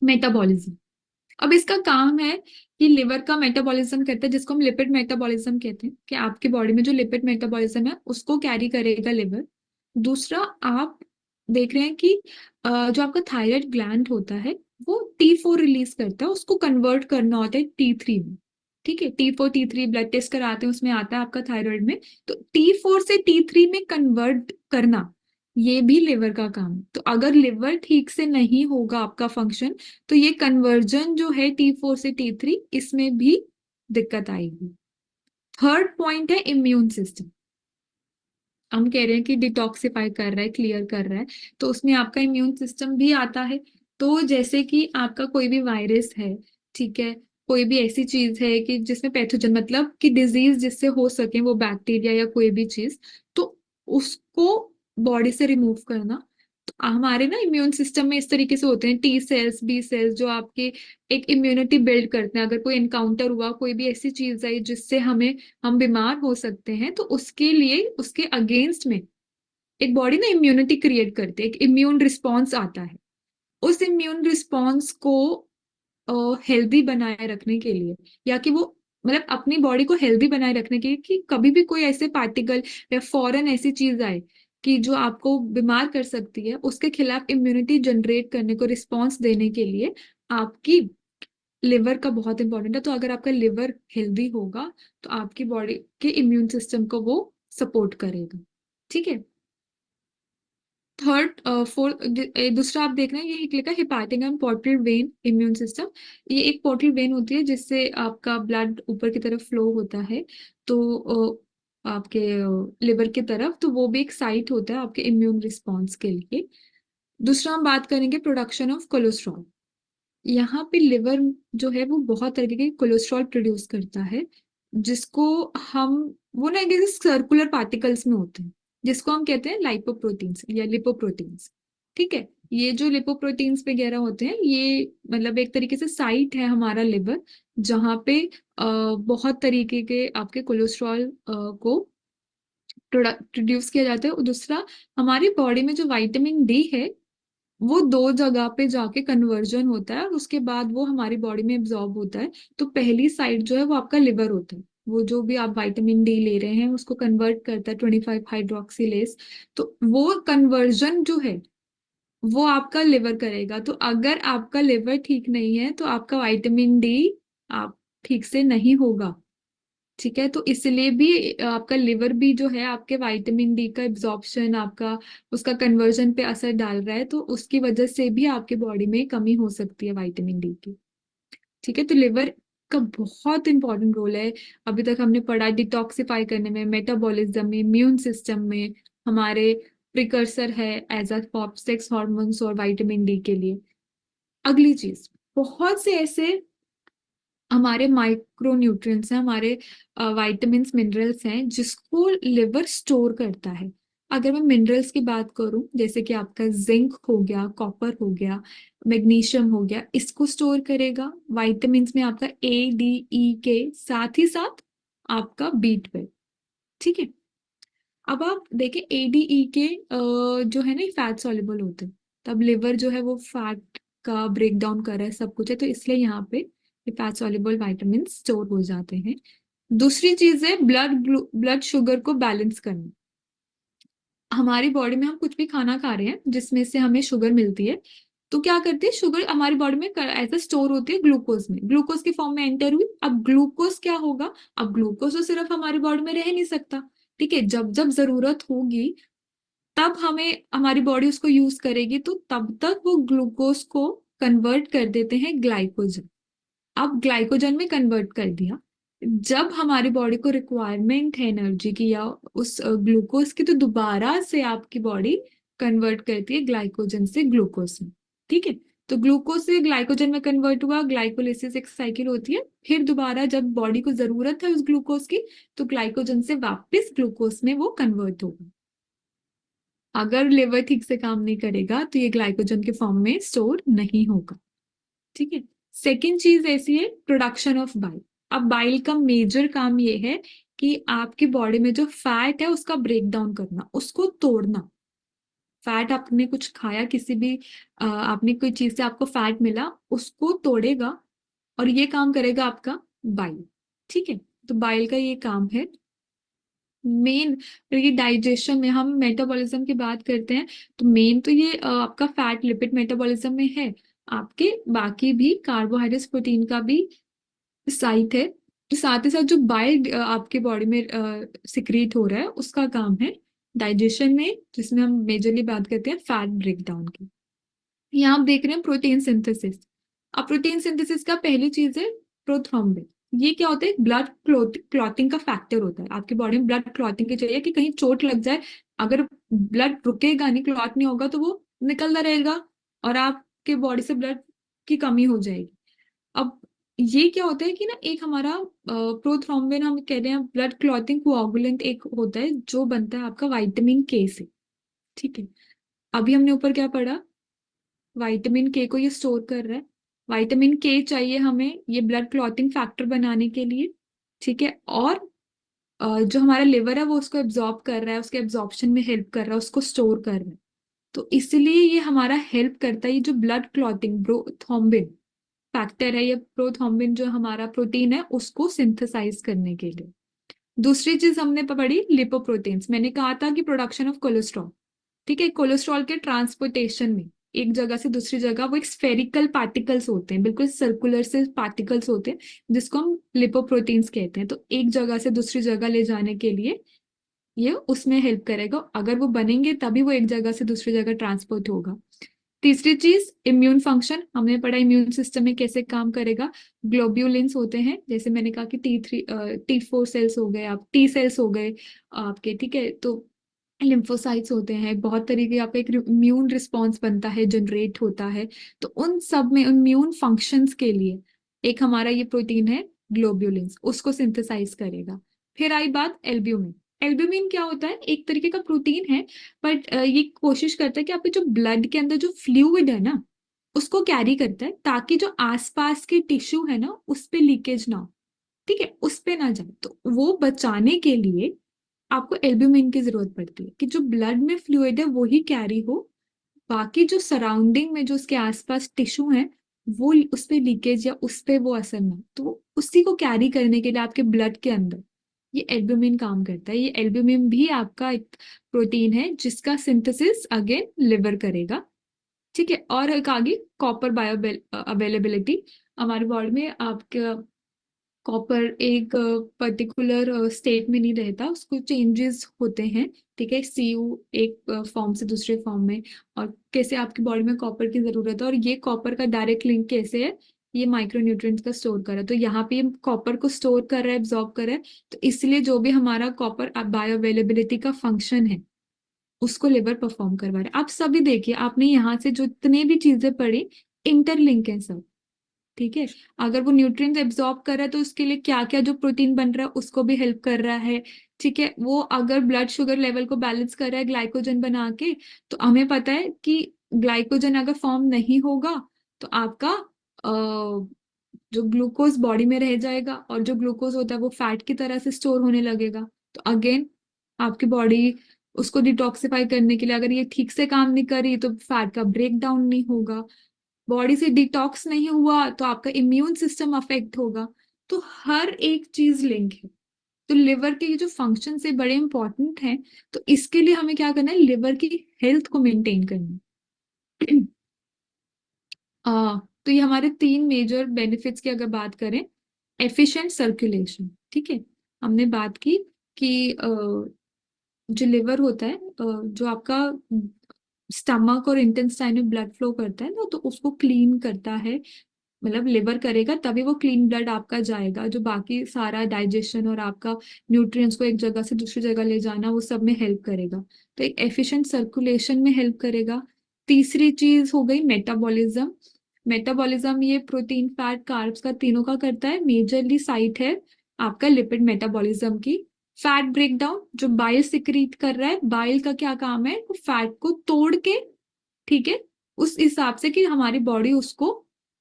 Speaker 1: metabolism. अब इसका काम है कि लिवर का मेटाबॉलिज्म करता है, जिसको हम लिपिड मेटाबॉलिज्म कहते हैं, कि आपकी बॉडी में जो लिपिड मेटाबॉलिज्म है उसको कैरी करेगा लिवर। दूसरा, आप देख रहे हैं कि जो आपका थायराइड ग्लैंड होता है वो T4 रिलीज करता है, उसको कन्वर्ट करना होता है T3 में। ठीक है, T4 T3 ब्लड टेस्ट कराते हैं, उसमें आता है आपका थायराइड में। तो T4 से T3 में कन्वर्ट करना, ये भी लिवर का काम है। तो अगर लिवर ठीक से नहीं होगा आपका फंक्शन, तो ये कन्वर्जन जो है T4 से T3, इसमें भी दिक्कत आएगी। थर्ड पॉइंट है इम्यून सिस्टम। हम कह रहे हैं कि डिटॉक्सिफाई कर रहा है, क्लियर कर रहा है, तो उसमें आपका इम्यून सिस्टम भी आता है। तो जैसे कि आपका कोई भी वायरस है, ठीक है, कोई भी ऐसी चीज है कि जिसमें पैथोजन, मतलब कि डिजीज जिससे हो सके, वो बैक्टीरिया या कोई भी चीज, तो उसको बॉडी से रिमूव करना। तो हमारे ना इम्यून सिस्टम में इस तरीके से होते हैं, टी सेल्स, बी सेल्स, जो आपके एक इम्यूनिटी बिल्ड करते हैं। अगर कोई इनकाउंटर हुआ, कोई भी ऐसी चीज आई जिससे हम बीमार हो सकते हैं, तो उसके लिए, उसके अगेंस्ट में एक बॉडी ना इम्यूनिटी क्रिएट करती है, एक इम्यून रिस्पॉन्स आता है। उस इम्यून रिस्पॉन्स को हेल्दी बनाए रखने के लिए, या कि वो, मतलब अपनी बॉडी को हेल्दी बनाए रखने के लिए, कि कभी भी कोई ऐसे पार्टिकल या फॉरेन ऐसी चीज आए कि जो आपको बीमार कर सकती है, उसके खिलाफ इम्यूनिटी जनरेट करने को, रिस्पॉन्स देने के लिए आपकी लिवर का बहुत इंपॉर्टेंट है। तो अगर आपका लिवर हेल्दी होगा तो आपकी बॉडी के इम्यून सिस्टम को वो सपोर्ट करेगा। ठीक है। थर्ड, फोर्थ, दूसरा आप देख रहे हैं, ये एक लिखा hepatic and portal vein immune system. ये एक पोर्टल वेन होती है जिससे आपका ब्लड ऊपर की तरफ फ्लो होता है, तो आपके लिवर की तरफ, तो वो भी एक साइट होता है आपके इम्यून रिस्पॉन्स के लिए। दूसरा हम बात करेंगे प्रोडक्शन ऑफ कोलेस्ट्रॉल। यहाँ पे लिवर जो है वो बहुत तरीके के कोलेस्ट्रॉल प्रोड्यूस करता है, जिसको हम, वो ना जैसे सर्कुलर पार्टिकल्स में होते हैं, जिसको हम कहते हैं लाइपोप्रोटीन्स या लिपोप्रोटीन्स। ठीक है, ये जो लिपोप्रोटीन्स वगैरह होते हैं, ये मतलब एक तरीके से साइट है हमारा लिवर, जहाँ पे बहुत तरीके के आपके कोलेस्ट्रॉल को प्रोड्यूस किया जाता है। और दूसरा, हमारी बॉडी में जो विटामिन डी है वो दो जगह पे जाके कन्वर्जन होता है और उसके बाद वो हमारी बॉडी में एब्जॉर्ब होता है। तो पहली साइड जो है वो आपका लिवर होता है। वो जो भी आप विटामिन डी ले रहे हैं उसको कन्वर्ट करता है 25 हाइड्रोक्सीलेस। तो वो कन्वर्जन जो है वो आपका लिवर करेगा। तो अगर आपका लिवर ठीक नहीं है तो आपका विटामिन डी आप ठीक से नहीं होगा। ठीक है, तो इसलिए भी आपका लिवर भी जो है आपके विटामिन डी का एब्जॉर्प्शन, आपका उसका कन्वर्जन पे असर डाल रहा है। तो उसकी वजह से भी आपके बॉडी में कमी हो सकती है विटामिन डी की। ठीक है, तो लिवर का बहुत इंपॉर्टेंट रोल है। अभी तक हमने पढ़ा डिटॉक्सिफाई करने में, मेटाबॉलिज्म में, इम्यून सिस्टम में, हमारे प्रिकर्सर है एज अ सेक्स हॉर्मोन्स और विटामिन डी के लिए। अगली चीज, बहुत से ऐसे हमारे माइक्रो न्यूट्रिएंट्स हैं, हमारे विटामिन्स मिनरल्स हैं जिसको लिवर स्टोर करता है। अगर मैं मिनरल्स की बात करूं, जैसे कि आपका जिंक हो गया, कॉपर हो गया, मैग्नीशियम हो गया, इसको स्टोर करेगा। विटामिन्स में आपका ए डी ई के, साथ ही साथ आपका बी 12। ठीक है, अब आप देखें एडीई के जो है ना फैट सॉल्युबल होते हैं। तब लिवर जो है वो फैट का ब्रेक डाउन कर रहा है, सब कुछ है, तो इसलिए यहाँ पे ये फैट सॉल्युबल विटामिन स्टोर हो जाते हैं। दूसरी चीज है ब्लड शुगर को बैलेंस करना। हमारी बॉडी में हम कुछ भी खाना खा रहे हैं जिसमें से हमें शुगर मिलती है, तो क्या करती है शुगर हमारी बॉडी में ऐसा स्टोर होती है ग्लूकोज में, ग्लूकोज की फॉर्म में एंटर हुई। अब ग्लूकोज क्या होगा, अब ग्लूकोज तो सिर्फ हमारी बॉडी में रह नहीं सकता। ठीक है, जब जब जरूरत होगी तब हमें हमारी बॉडी उसको यूज करेगी, तो तब तक वो ग्लूकोज को कन्वर्ट कर देते हैं ग्लाइकोजन। अब ग्लाइकोजन में कन्वर्ट कर दिया, जब हमारी बॉडी को रिक्वायरमेंट है एनर्जी की या उस ग्लूकोज की, तो दोबारा से आपकी बॉडी कन्वर्ट करती है ग्लाइकोजन से ग्लूकोज में। ठीक है, तो ग्लूकोज से ग्लाइकोजन में कन्वर्ट हुआ, ग्लाइकोलिसिस एक साइकिल होती है। फिर दोबारा जब बॉडी को जरूरत है उस ग्लूकोज की, तो ग्लाइकोजन से वापस ग्लूकोज में वो कन्वर्ट होगा। अगर लिवर ठीक से काम नहीं करेगा तो ये ग्लाइकोजन के फॉर्म में स्टोर नहीं होगा। ठीक है, सेकेंड चीज ऐसी है प्रोडक्शन ऑफ बाइल। अब बाइल का मेजर काम ये है कि आपकी बॉडी में जो फैट है उसका ब्रेक डाउन करना, उसको तोड़ना। फैट आपने कुछ खाया, किसी भी आपने कोई चीज से आपको फैट मिला, उसको तोड़ेगा और ये काम करेगा आपका बाइल। ठीक है, तो बाइल का ये काम है मेन। ये डाइजेशन में हम मेटाबॉलिज्म की बात करते हैं, तो मेन तो ये आपका फैट लिपिड मेटाबॉलिज्म में है। आपके बाकी भी कार्बोहाइड्रेट्स प्रोटीन का भी साइट है। साथ ही साथ जो बाइल आपके बॉडी में सिक्रीट हो रहा है उसका काम है डाइजेशन में, जिसमें हम मेजरली बात करते हैं फैट ब्रेक डाउन की। यहाँ आप देख रहे हैं प्रोटीन सिंथेसिस। अब प्रोटीन सिंथेसिस का पहली चीज है प्रोथ्रोम्बिन। ये क्या होता है, ब्लड क्लॉटिंग का फैक्टर होता है। आपकी बॉडी में ब्लड क्लॉटिंग की चाहिए कि कहीं चोट लग जाए, अगर ब्लड रुकेगा नहीं, क्लॉट नहीं होगा, तो वो निकलता रहेगा और आपके बॉडी से ब्लड की कमी हो जाएगी। अब ये क्या होता है कि ना, एक हमारा प्रोथ्रोम्बिन हम कह रहे हैं ब्लड क्लॉटिंग कोआगुलेंट एक होता है जो बनता है आपका विटामिन के से। ठीक है, अभी हमने ऊपर क्या पढ़ा, विटामिन के को ये स्टोर कर रहा है। विटामिन के चाहिए हमें ये ब्लड क्लॉटिंग फैक्टर बनाने के लिए। ठीक है, और जो हमारा लिवर है वो उसको एब्जॉर्ब कर रहा है, उसके एब्जॉर्प्शन में हेल्प कर रहा है, उसको स्टोर कर रहा है। तो इसलिए ये हमारा हेल्प करता है, ये जो ब्लड क्लॉटिंग प्रोथ्रोम्बिन फैक्टर है, ये प्रोथ्रोम्बिन जो हमारा प्रोटीन है उसको सिंथेसाइज करने के लिए। दूसरी चीज हमने पढ़ी लिपोप्रोटीन्स। मैंने कहा था कि प्रोडक्शन ऑफ कोलेस्ट्रॉल। ठीक है, कोलेस्ट्रॉल के ट्रांसपोर्टेशन में एक जगह से दूसरी जगह वो एक स्फेरिकल पार्टिकल्स होते हैं, बिल्कुल सर्कुलर से पार्टिकल्स होते हैं जिसको हम लिपोप्रोटीन्स कहते हैं। तो एक जगह से दूसरी जगह ले जाने के लिए ये उसमें हेल्प करेगा। अगर वो बनेंगे तभी वो एक जगह से दूसरी जगह ट्रांसपोर्ट होगा। तीसरी चीज इम्यून फंक्शन, हमने पढ़ा इम्यून सिस्टम में कैसे काम करेगा। ग्लोब्यूलिन्स होते हैं, जैसे मैंने कहा कि T4 सेल्स हो गए, आप टी सेल्स हो गए आपके। ठीक है, तो लिम्फोसाइट्स होते हैं, बहुत तरीके आपका एक इम्यून रिस्पॉन्स बनता है, जनरेट होता है। तो उन सब में इम्यून फंक्शंस के लिए एक हमारा ये प्रोटीन है ग्लोब्यूलिन्स, उसको सिंथेसाइज करेगा। फिर आई बात एल्ब्यूमिन। एल्ब्यूमिन क्या होता है, एक तरीके का प्रोटीन है, बट ये कोशिश करता है कि आपके जो ब्लड के अंदर जो फ्लूइड है ना उसको कैरी करता है, ताकि जो आसपास के टिश्यू है ना उस पे लीकेज ना हो, ठीक है, उस पे ना जाए। तो वो बचाने के लिए आपको एल्ब्यूमिन की जरूरत पड़ती है कि जो ब्लड में फ्लूइड है वो ही कैरी हो, बाकी जो सराउंडिंग में जो उसके आसपास टिश्यू है वो उस पे लीकेज या उस पे वो असर ना हो। तो उसी को कैरी करने के लिए आपके ब्लड के अंदर ये एल्ब्यूमिन काम करता है। ये एल्ब्यूमिन भी आपका एक प्रोटीन है जिसका सिंथेसिस अगेन लिवर करेगा, ठीक है। और एक आगे कॉपर बायो अवेलेबिलिटी, हमारे बॉडी में आपका कॉपर एक पर्टिकुलर स्टेट में नहीं रहता, उसको चेंजेस होते हैं, ठीक है, सीयू एक फॉर्म से दूसरे फॉर्म में। और कैसे आपकी बॉडी में कॉपर की जरूरत है, और ये कॉपर का डायरेक्ट लिंक कैसे है, ये माइक्रो न्यूट्रिएंट्स का स्टोर कर रहा है, तो यहाँ पे ये कॉपर को स्टोर कर रहा है, एब्जॉर्ब कर रहा है। तो इसलिए जो भी हमारा कॉपर बायो अवेलेबिलिटी का फंक्शन है उसको लिवर परफॉर्म करवा रहा है। आप सभी देखिए, आपने यहाँ से जो इतने भी चीजें पढ़ी इंटरलिंक है सब, ठीक है। अगर वो न्यूट्रिएंट्स एब्जॉर्ब कर रहा है तो उसके लिए क्या क्या जो प्रोटीन बन रहा है उसको भी हेल्प कर रहा है, ठीक है। वो अगर ब्लड शुगर लेवल को बैलेंस कर रहा है ग्लाइकोजन बना के, तो हमें पता है कि ग्लाइकोजन अगर फॉर्म नहीं होगा तो आपका जो ग्लूकोज बॉडी में रह जाएगा, और जो ग्लूकोज होता है वो फैट की तरह से स्टोर होने लगेगा। तो अगेन आपकी बॉडी उसको डिटॉक्सिफाई करने के लिए अगर ये ठीक से काम नहीं करी तो फैट का ब्रेक डाउन नहीं होगा, बॉडी से डिटॉक्स नहीं हुआ तो आपका इम्यून सिस्टम अफेक्ट होगा। तो हर एक चीज लिंक है। तो लिवर के ये जो फंक्शन है बड़े इंपॉर्टेंट हैं। तो इसके लिए हमें क्या करना है, लिवर की हेल्थ को मेंटेन करना है। तो ये हमारे तीन मेजर बेनिफिट्स की अगर बात करें, एफिशिएंट सर्कुलेशन, ठीक है, हमने बात की कि जो लिवर होता है, जो आपका स्टमक और इंटेस्टाइन में ब्लड फ्लो करता है ना, तो उसको क्लीन करता है, मतलब लिवर करेगा तभी वो क्लीन ब्लड आपका जाएगा, जो बाकी सारा डाइजेशन और आपका न्यूट्रिएंट्स को एक जगह से दूसरी जगह ले जाना वो सब में हेल्प करेगा। तो एक एफिशिएंट सर्कुलेशन में हेल्प करेगा। तीसरी चीज हो गई मेटाबॉलिज्म। मेटाबॉलिज्म ये प्रोटीन फैट कार्ब्स का तीनों का करता है, मेजरली साइट है आपका लिपिड मेटाबॉलिज्म की। फैट ब्रेकडाउन, जो बाइल सिक्रीट कर रहा है, बाइल का क्या काम है, वो फैट को तोड़ के, ठीक है, उस हिसाब से कि हमारी बॉडी उसको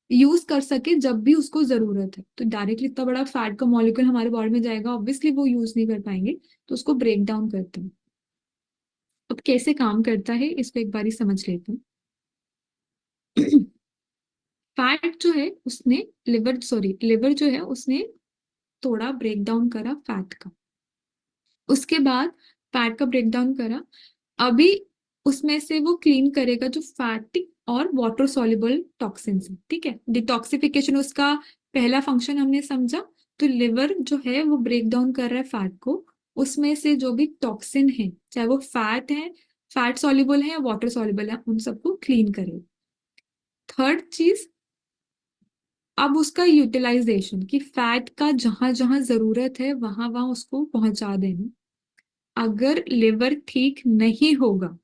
Speaker 1: यूज कर सके जब भी उसको जरूरत है। तो डायरेक्टली इतना बड़ा फैट का मॉलिक्यूल हमारे बॉडी में जाएगा, ऑब्वियसली वो यूज नहीं कर पाएंगे, तो उसको ब्रेक डाउन करते हैं। अब कैसे काम करता है इसको एक बारी समझ लेते हैं। फैट जो है उसने लिवर जो है उसने थोड़ा ब्रेक डाउन करा फैट का, उसके बाद फैट का ब्रेक डाउन करा, अभी उसमें से वो क्लीन करेगा जो फैटी और वाटर सॉल्युबल टॉक्सिन्स है, ठीक है। डिटॉक्सिफिकेशन उसका पहला फंक्शन हमने समझा। तो लिवर जो है वो ब्रेक डाउन कर रहा है फैट को, उसमें से जो भी टॉक्सिन है, चाहे वो फैट सॉल्युबल है या वाटर सॉल्युबल है, उन सबको क्लीन करेगा। थर्ड चीज, अब उसका यूटिलाइजेशन, कि फैट का जहां जहां जरूरत है वहां वहां उसको पहुंचा देना। अगर लिवर ठीक नहीं होगा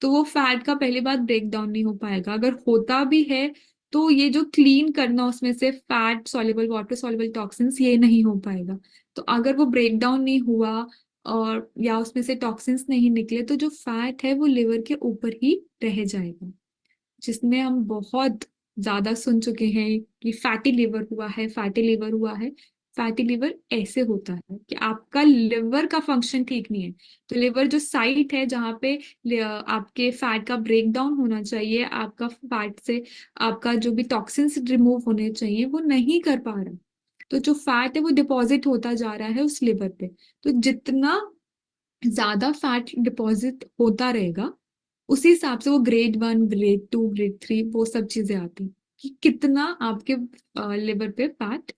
Speaker 1: तो वो फैट का पहली बात ब्रेक डाउन नहीं हो पाएगा, अगर होता भी है तो ये जो क्लीन करना उसमें से fat soluble water soluble toxins ये नहीं हो पाएगा। तो अगर वो ब्रेक डाउन नहीं हुआ और या उसमें से टॉक्सिन्स नहीं निकले तो जो फैट है वो लिवर के ऊपर ही रह जाएगा, जिसमें हम बहुत ज्यादा सुन चुके हैं कि फैटी लिवर हुआ है, फैटी लिवर हुआ है। फैटी लिवर ऐसे होता है कि आपका लिवर का फंक्शन ठीक नहीं है। तो लिवर जो साइट है जहाँ पे आपके फैट का ब्रेक डाउन होना चाहिए, आपका फैट से आपका जो भी टॉक्सिन्स रिमूव होने चाहिए वो नहीं कर पा रहा। तो जो फैट है वो डिपॉजिट होता जा रहा है उस लिवर पे। तो जितना ज्यादा फैट डिपॉजिट होता रहेगा उसी हिसाब से वो ग्रेड 1 ग्रेड 2 ग्रेड 3 वो सब चीजें आती हैं, कि कितना आपके लिवर पे फैट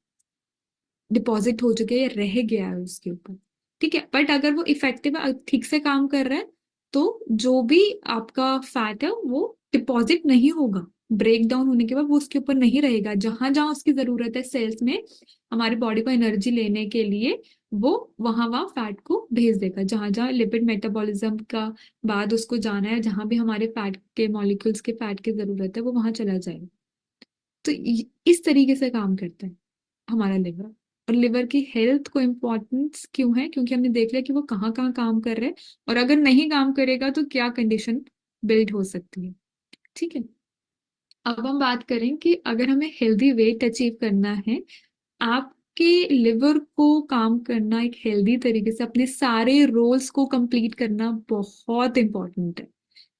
Speaker 1: डिपॉजिट हो चुके हैं या रह गया है उसके ऊपर, ठीक है। बट अगर वो इफेक्टिव ठीक से काम कर रहा है तो जो भी आपका फैट है वो डिपॉजिट नहीं होगा, ब्रेक डाउन होने के बाद वो उसके ऊपर नहीं रहेगा, जहां जहां उसकी जरूरत है सेल्स में हमारी बॉडी को एनर्जी लेने के लिए वो वहां वहां फैट को भेज देगा, जहां जहां लिपिड मेटाबॉलिज्म का बाद उसको जाना है, जहां भी हमारे फैट के मॉलिक्यूल्स के फैट की जरूरत है वो वहां चला जाएगा। तो इस तरीके से काम करता है हमारा लिवर। और लिवर की हेल्थ को इम्पोर्टेंस क्यों है, क्योंकि हमने देख लिया कि वो कहाँ कहाँ काम कर रहे हैं, और अगर नहीं काम करेगा तो क्या कंडीशन बिल्ड हो सकती है। ठीक है, अब हम बात करें कि अगर हमें हेल्दी वेट अचीव करना है, आपके लिवर को काम करना एक हेल्दी तरीके से, अपने सारे रोल्स को कंप्लीट करना बहुत इंपॉर्टेंट है।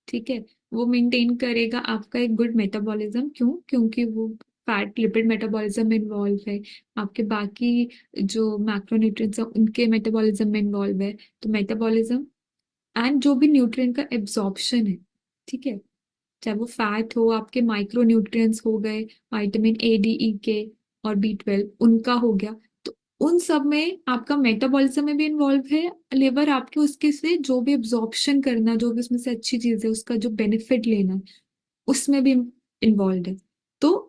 Speaker 1: ठीक है, वो मेंटेन करेगा आपका एक गुड मेटाबॉलिज्म। क्यों? क्योंकि वो फैट लिपिड मेटाबॉलिज्म में इन्वॉल्व है, आपके बाकी जो मैक्रोन्यूट्रिएंट्स हैं उनके मेटाबॉलिज्म में इन्वॉल्व है। तो मेटाबॉलिज्म एंड जो भी न्यूट्रिएंट का एब्जॉर्प्शन है, ठीक है, चाहे वो फैट हो, आपके माइक्रो न्यूट्रिएंट्स हो गए, विटामिन ए डी ई के और बी 12 उनका हो गया, तो उन सब में आपका मेटाबॉलिज्म में भी इन्वॉल्व है लिवर। आपके उसके से जो भी एब्जॉर्प्शन करना, जो भी उसमें से अच्छी चीज है उसका जो बेनिफिट लेना है, उसमें भी इन्वॉल्व है। तो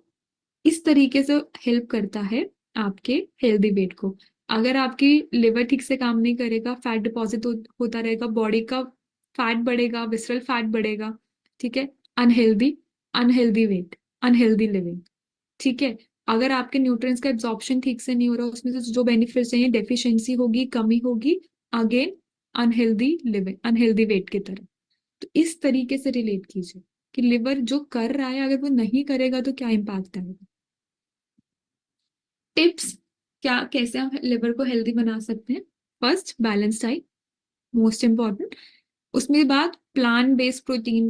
Speaker 1: इस तरीके से हेल्प करता है आपके हेल्दी वेट को। अगर आपकी लिवर ठीक से काम नहीं करेगा, फैट डिपॉजिट होता रहेगा, बॉडी का फैट बढ़ेगा, विसरल फैट बढ़ेगा। ठीक है, unhealthy unhealthy weight, unhealthy living. ठीक है, अगर आपके न्यूट्रिएंट्स का एब्जॉर्प्शन ठीक से नहीं हो रहा, उसमें से जो बेनिफिट्स चाहिए, डेफिशिएंसी होगी, कमी होगी, again unhealthy living, unhealthy weight की तरह। तो इस तरीके से रिलेट कीजिए कि लिवर जो कर रहा है, अगर वो नहीं करेगा तो क्या इम्पैक्ट आएगा। टिप्स, क्या कैसे हम लिवर को हेल्दी बना सकते हैं। First, balance diet, most important. उसमें बाद प्लांट बेस्ड प्रोटीन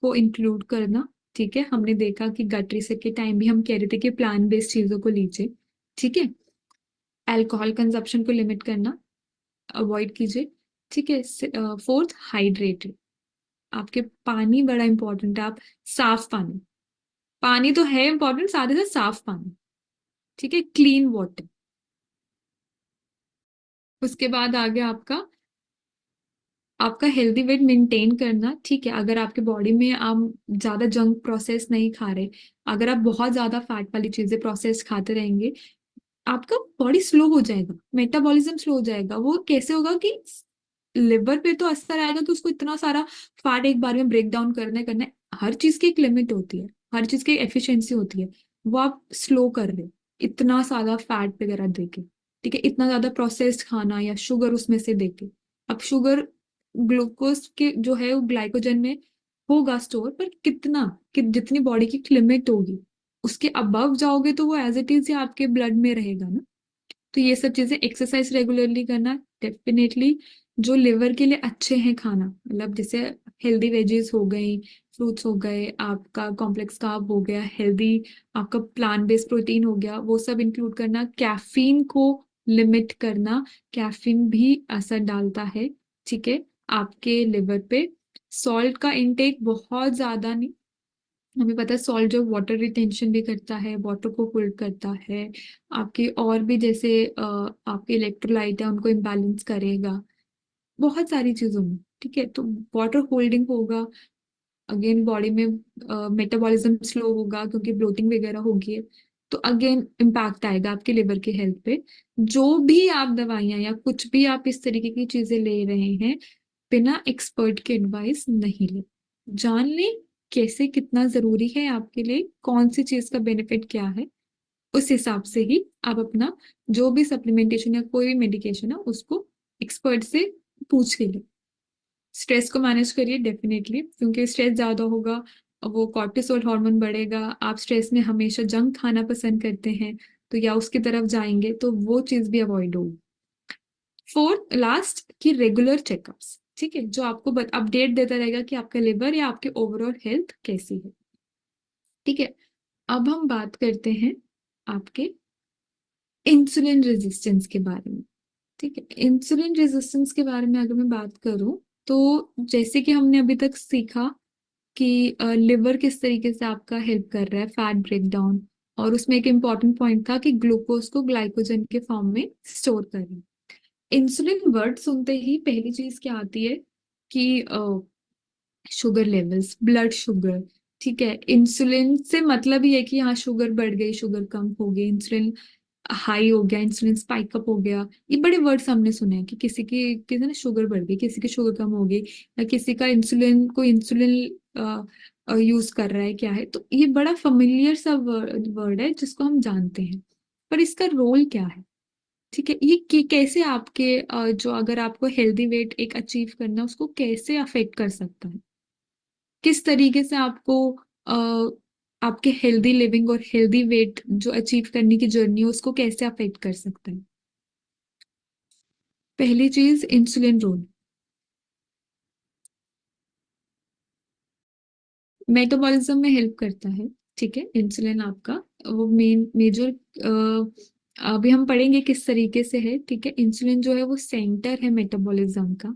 Speaker 1: को इंक्लूड करना। ठीक है, हमने देखा कि गट रीसेट के टाइम भी हम कह रहे थे कि प्लांट बेस्ड चीजों को लीजिए। ठीक है, अल्कोहल कंजप्शन को लिमिट करना, अवॉइड कीजिए। ठीक है, फोर्थ, हाइड्रेटेड। आपके पानी बड़ा इंपॉर्टेंट है, आप साफ पानी, पानी तो है इंपॉर्टेंट, साथ ही साथ साफ पानी। ठीक है, क्लीन वाटर। उसके बाद आ गया आपका आपका हेल्दी वेट मेंटेन करना। ठीक है, अगर आपके बॉडी में आप ज्यादा जंक प्रोसेस नहीं खा रहे, अगर आप बहुत ज्यादा फैट वाली चीजें प्रोसेस खाते रहेंगे, आपका बॉडी स्लो हो जाएगा, मेटाबॉलिज्म स्लो हो जाएगा। वो कैसे होगा कि लिवर पे तो असर आएगा कि उसको इतना सारा फैट एक बार में ब्रेक डाउन करना है। हर चीज की एक लिमिट होती है, हर चीज की एफिशिएंसी होती है, वो आप स्लो कर रहे हो इतना सारा फैट वगैरह देके। ठीक है, इतना ज्यादा प्रोसेस्ड खाना या शुगर उसमें से देके। अब शुगर ग्लूकोज के जो है वो ग्लाइकोजन में होगा स्टोर, पर कितना, कि जितनी बॉडी की लिमिट होगी, उसके अबव जाओगे तो वो एज इट इज ही आपके ब्लड में रहेगा ना। तो ये सब चीजें, एक्सरसाइज रेगुलरली करना, डेफिनेटली जो लिवर के लिए अच्छे हैं खाना, मतलब जैसे हेल्दी वेजीज हो गई, फ्रूट्स हो गए, आपका कॉम्प्लेक्स कार्ब हो गया, हेल्दी आपका प्लांट बेस्ड प्रोटीन हो गया, वो सब इंक्लूड करना। कैफीन को लिमिट करना, कैफीन भी असर डालता है, ठीक है, आपके लिवर पे। सॉल्ट का इनटेक बहुत ज्यादा नहीं, हमें पता है सॉल्ट जो वाटर रिटेंशन भी करता है, वाटर को होल्ड करता है, आपके और भी जैसे आपके इलेक्ट्रोलाइट है उनको इम्बैलेंस करेगा, बहुत सारी चीजों में। ठीक है, तो वाटर होल्डिंग होगा, अगेन बॉडी में मेटाबॉलिज्म स्लो होगा क्योंकि ब्लोटिंग वगैरह होगी, तो अगेन इम्पैक्ट आएगा आपके लिवर की हेल्थ पे। जो भी आप दवाइयाँ या कुछ भी आप इस तरीके की चीजें ले रहे हैं, बिना एक्सपर्ट की एडवाइस नहीं ले, जान ले कैसे कितना जरूरी है आपके लिए, कौन सी चीज का बेनिफिट क्या है, उस हिसाब से ही आप अपना जो भी सप्लीमेंटेशन या कोई भी मेडिकेशन है उसको एक्सपर्ट से पूछ के ले। स्ट्रेस को मैनेज करिए डेफिनेटली, क्योंकि स्ट्रेस ज्यादा होगा, वो कॉर्टिसोल हार्मोन बढ़ेगा, आप स्ट्रेस में हमेशा जंक खाना पसंद करते हैं, तो या उसकी तरफ जाएंगे तो वो चीज भी अवॉइड होगी। फोर्थ लास्ट, की रेगुलर चेकअप्स, ठीक है, जो आपको अपडेट देता रहेगा कि आपका लिवर या आपके ओवरऑल हेल्थ कैसी है। ठीक है, अब हम बात करते हैं आपके इंसुलिन रेजिस्टेंस के बारे में। ठीक है, इंसुलिन रेजिस्टेंस के बारे में अगर मैं बात करूं, तो जैसे कि हमने अभी तक सीखा कि लिवर किस तरीके से आपका हेल्प कर रहा है फैट ब्रेक डाउन, और उसमें एक इम्पॉर्टेंट पॉइंट था कि ग्लूकोज को ग्लाइकोजन के फॉर्म में स्टोर करें। इंसुलिन वर्ड सुनते ही पहली चीज क्या आती है कि शुगर लेवल्स, ब्लड शुगर। ठीक है, इंसुलिन से मतलब ही है कि हाँ शुगर बढ़ गई, शुगर कम हो गई, इंसुलिन हाई हो गया, इंसुलिन स्पाइक अप हो गया। ये बड़े वर्ड्स हमने सुने हैं कि किसी ना शुगर बढ़ गई, किसी की शुगर कम हो गई, या किसी का इंसुलिन, कोई इंसुलिन यूज कर रहा है, क्या है, तो ये बड़ा फेमिलियर सा वर्ड है जिसको हम जानते हैं, पर इसका रोल क्या है। ठीक है, ये कैसे आपके जो अगर आपको हेल्दी वेट एक अचीव करना है उसको कैसे अफेक्ट कर सकता है, किस तरीके से आपको आपके हेल्दी लिविंग और हेल्दी वेट जो अचीव करने की जर्नी है उसको कैसे अफेक्ट कर सकता है? पहली चीज इंसुलिन रोल। मेटाबॉलिज्म में हेल्प करता है। ठीक है, इंसुलिन आपका वो मेन मेजर अभी हम पढ़ेंगे किस तरीके से है। ठीक है, इंसुलिन जो है वो सेंटर है मेटाबॉलिज्म का।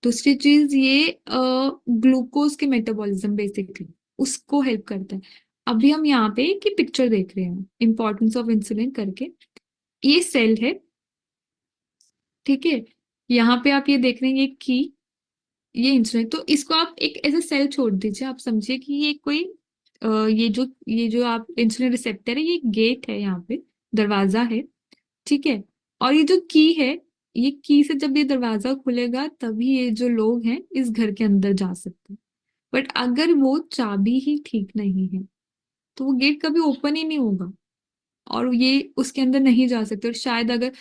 Speaker 1: दूसरी चीज ये ग्लूकोज के मेटाबॉलिज्म बेसिकली उसको हेल्प करता है। अभी हम यहाँ पे की पिक्चर देख रहे हैं इंपॉर्टेंस ऑफ इंसुलिन करके। ये सेल है, ठीक है, यहाँ पे आप ये देख रहे हैं कि ये इंसुलिन, तो इसको आप एक ऐसे सेल छोड़ दीजिए, आप समझिए कि ये कोई ये जो आप इंसुलिन रिसेप्टर है, ये गेट है यहाँ पे, दरवाजा है। ठीक है, और ये जो की है, ये की से जब ये दरवाजा खुलेगा तभी ये जो लोग हैं इस घर के अंदर जा सकते हैं। बट अगर वो चाबी ही ठीक नहीं है तो वो गेट कभी ओपन ही नहीं होगा और ये उसके अंदर नहीं जा सकते। और शायद अगर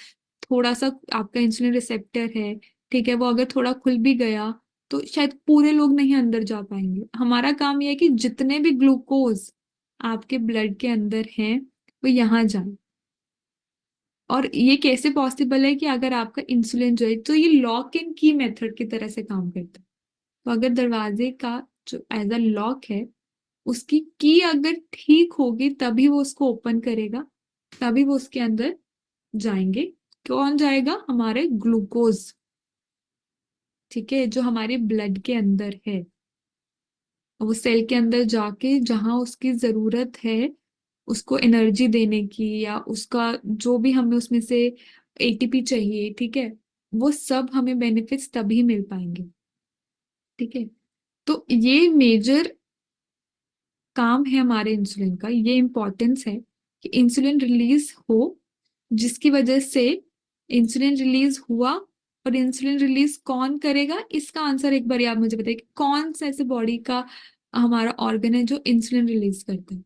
Speaker 1: थोड़ा सा आपका इंसुलिन रिसेप्टर है, ठीक है, वो अगर थोड़ा खुल भी गया तो शायद पूरे लोग नहीं अंदर जा पाएंगे। हमारा काम यह है कि जितने भी ग्लूकोज आपके ब्लड के अंदर हैं वो यहाँ जाए। और ये कैसे पॉसिबल है कि अगर आपका इंसुलिन जो है, तो ये लॉक एंड की मेथड की तरह से काम करता है। तो अगर दरवाजे का जो एज अ लॉक है उसकी की अगर ठीक होगी तभी वो उसको ओपन करेगा, तभी वो उसके अंदर जाएंगे। कौन जाएगा? हमारे ग्लूकोज। ठीक है, जो हमारे ब्लड के अंदर है वो सेल के अंदर जाके जहां उसकी जरूरत है उसको एनर्जी देने की, या उसका जो भी हमें उसमें से एटीपी चाहिए, ठीक है, वो सब हमें बेनिफिट्स तभी मिल पाएंगे। ठीक है, तो ये मेजर काम है हमारे इंसुलिन का, ये इंपॉर्टेंस है कि इंसुलिन रिलीज हो, जिसकी वजह से इंसुलिन रिलीज हुआ। और इंसुलिन रिलीज कौन करेगा, इसका आंसर एक बार आप मुझे बताइए कि कौन सा ऐसे बॉडी का हमारा ऑर्गन है जो इंसुलिन रिलीज करता है?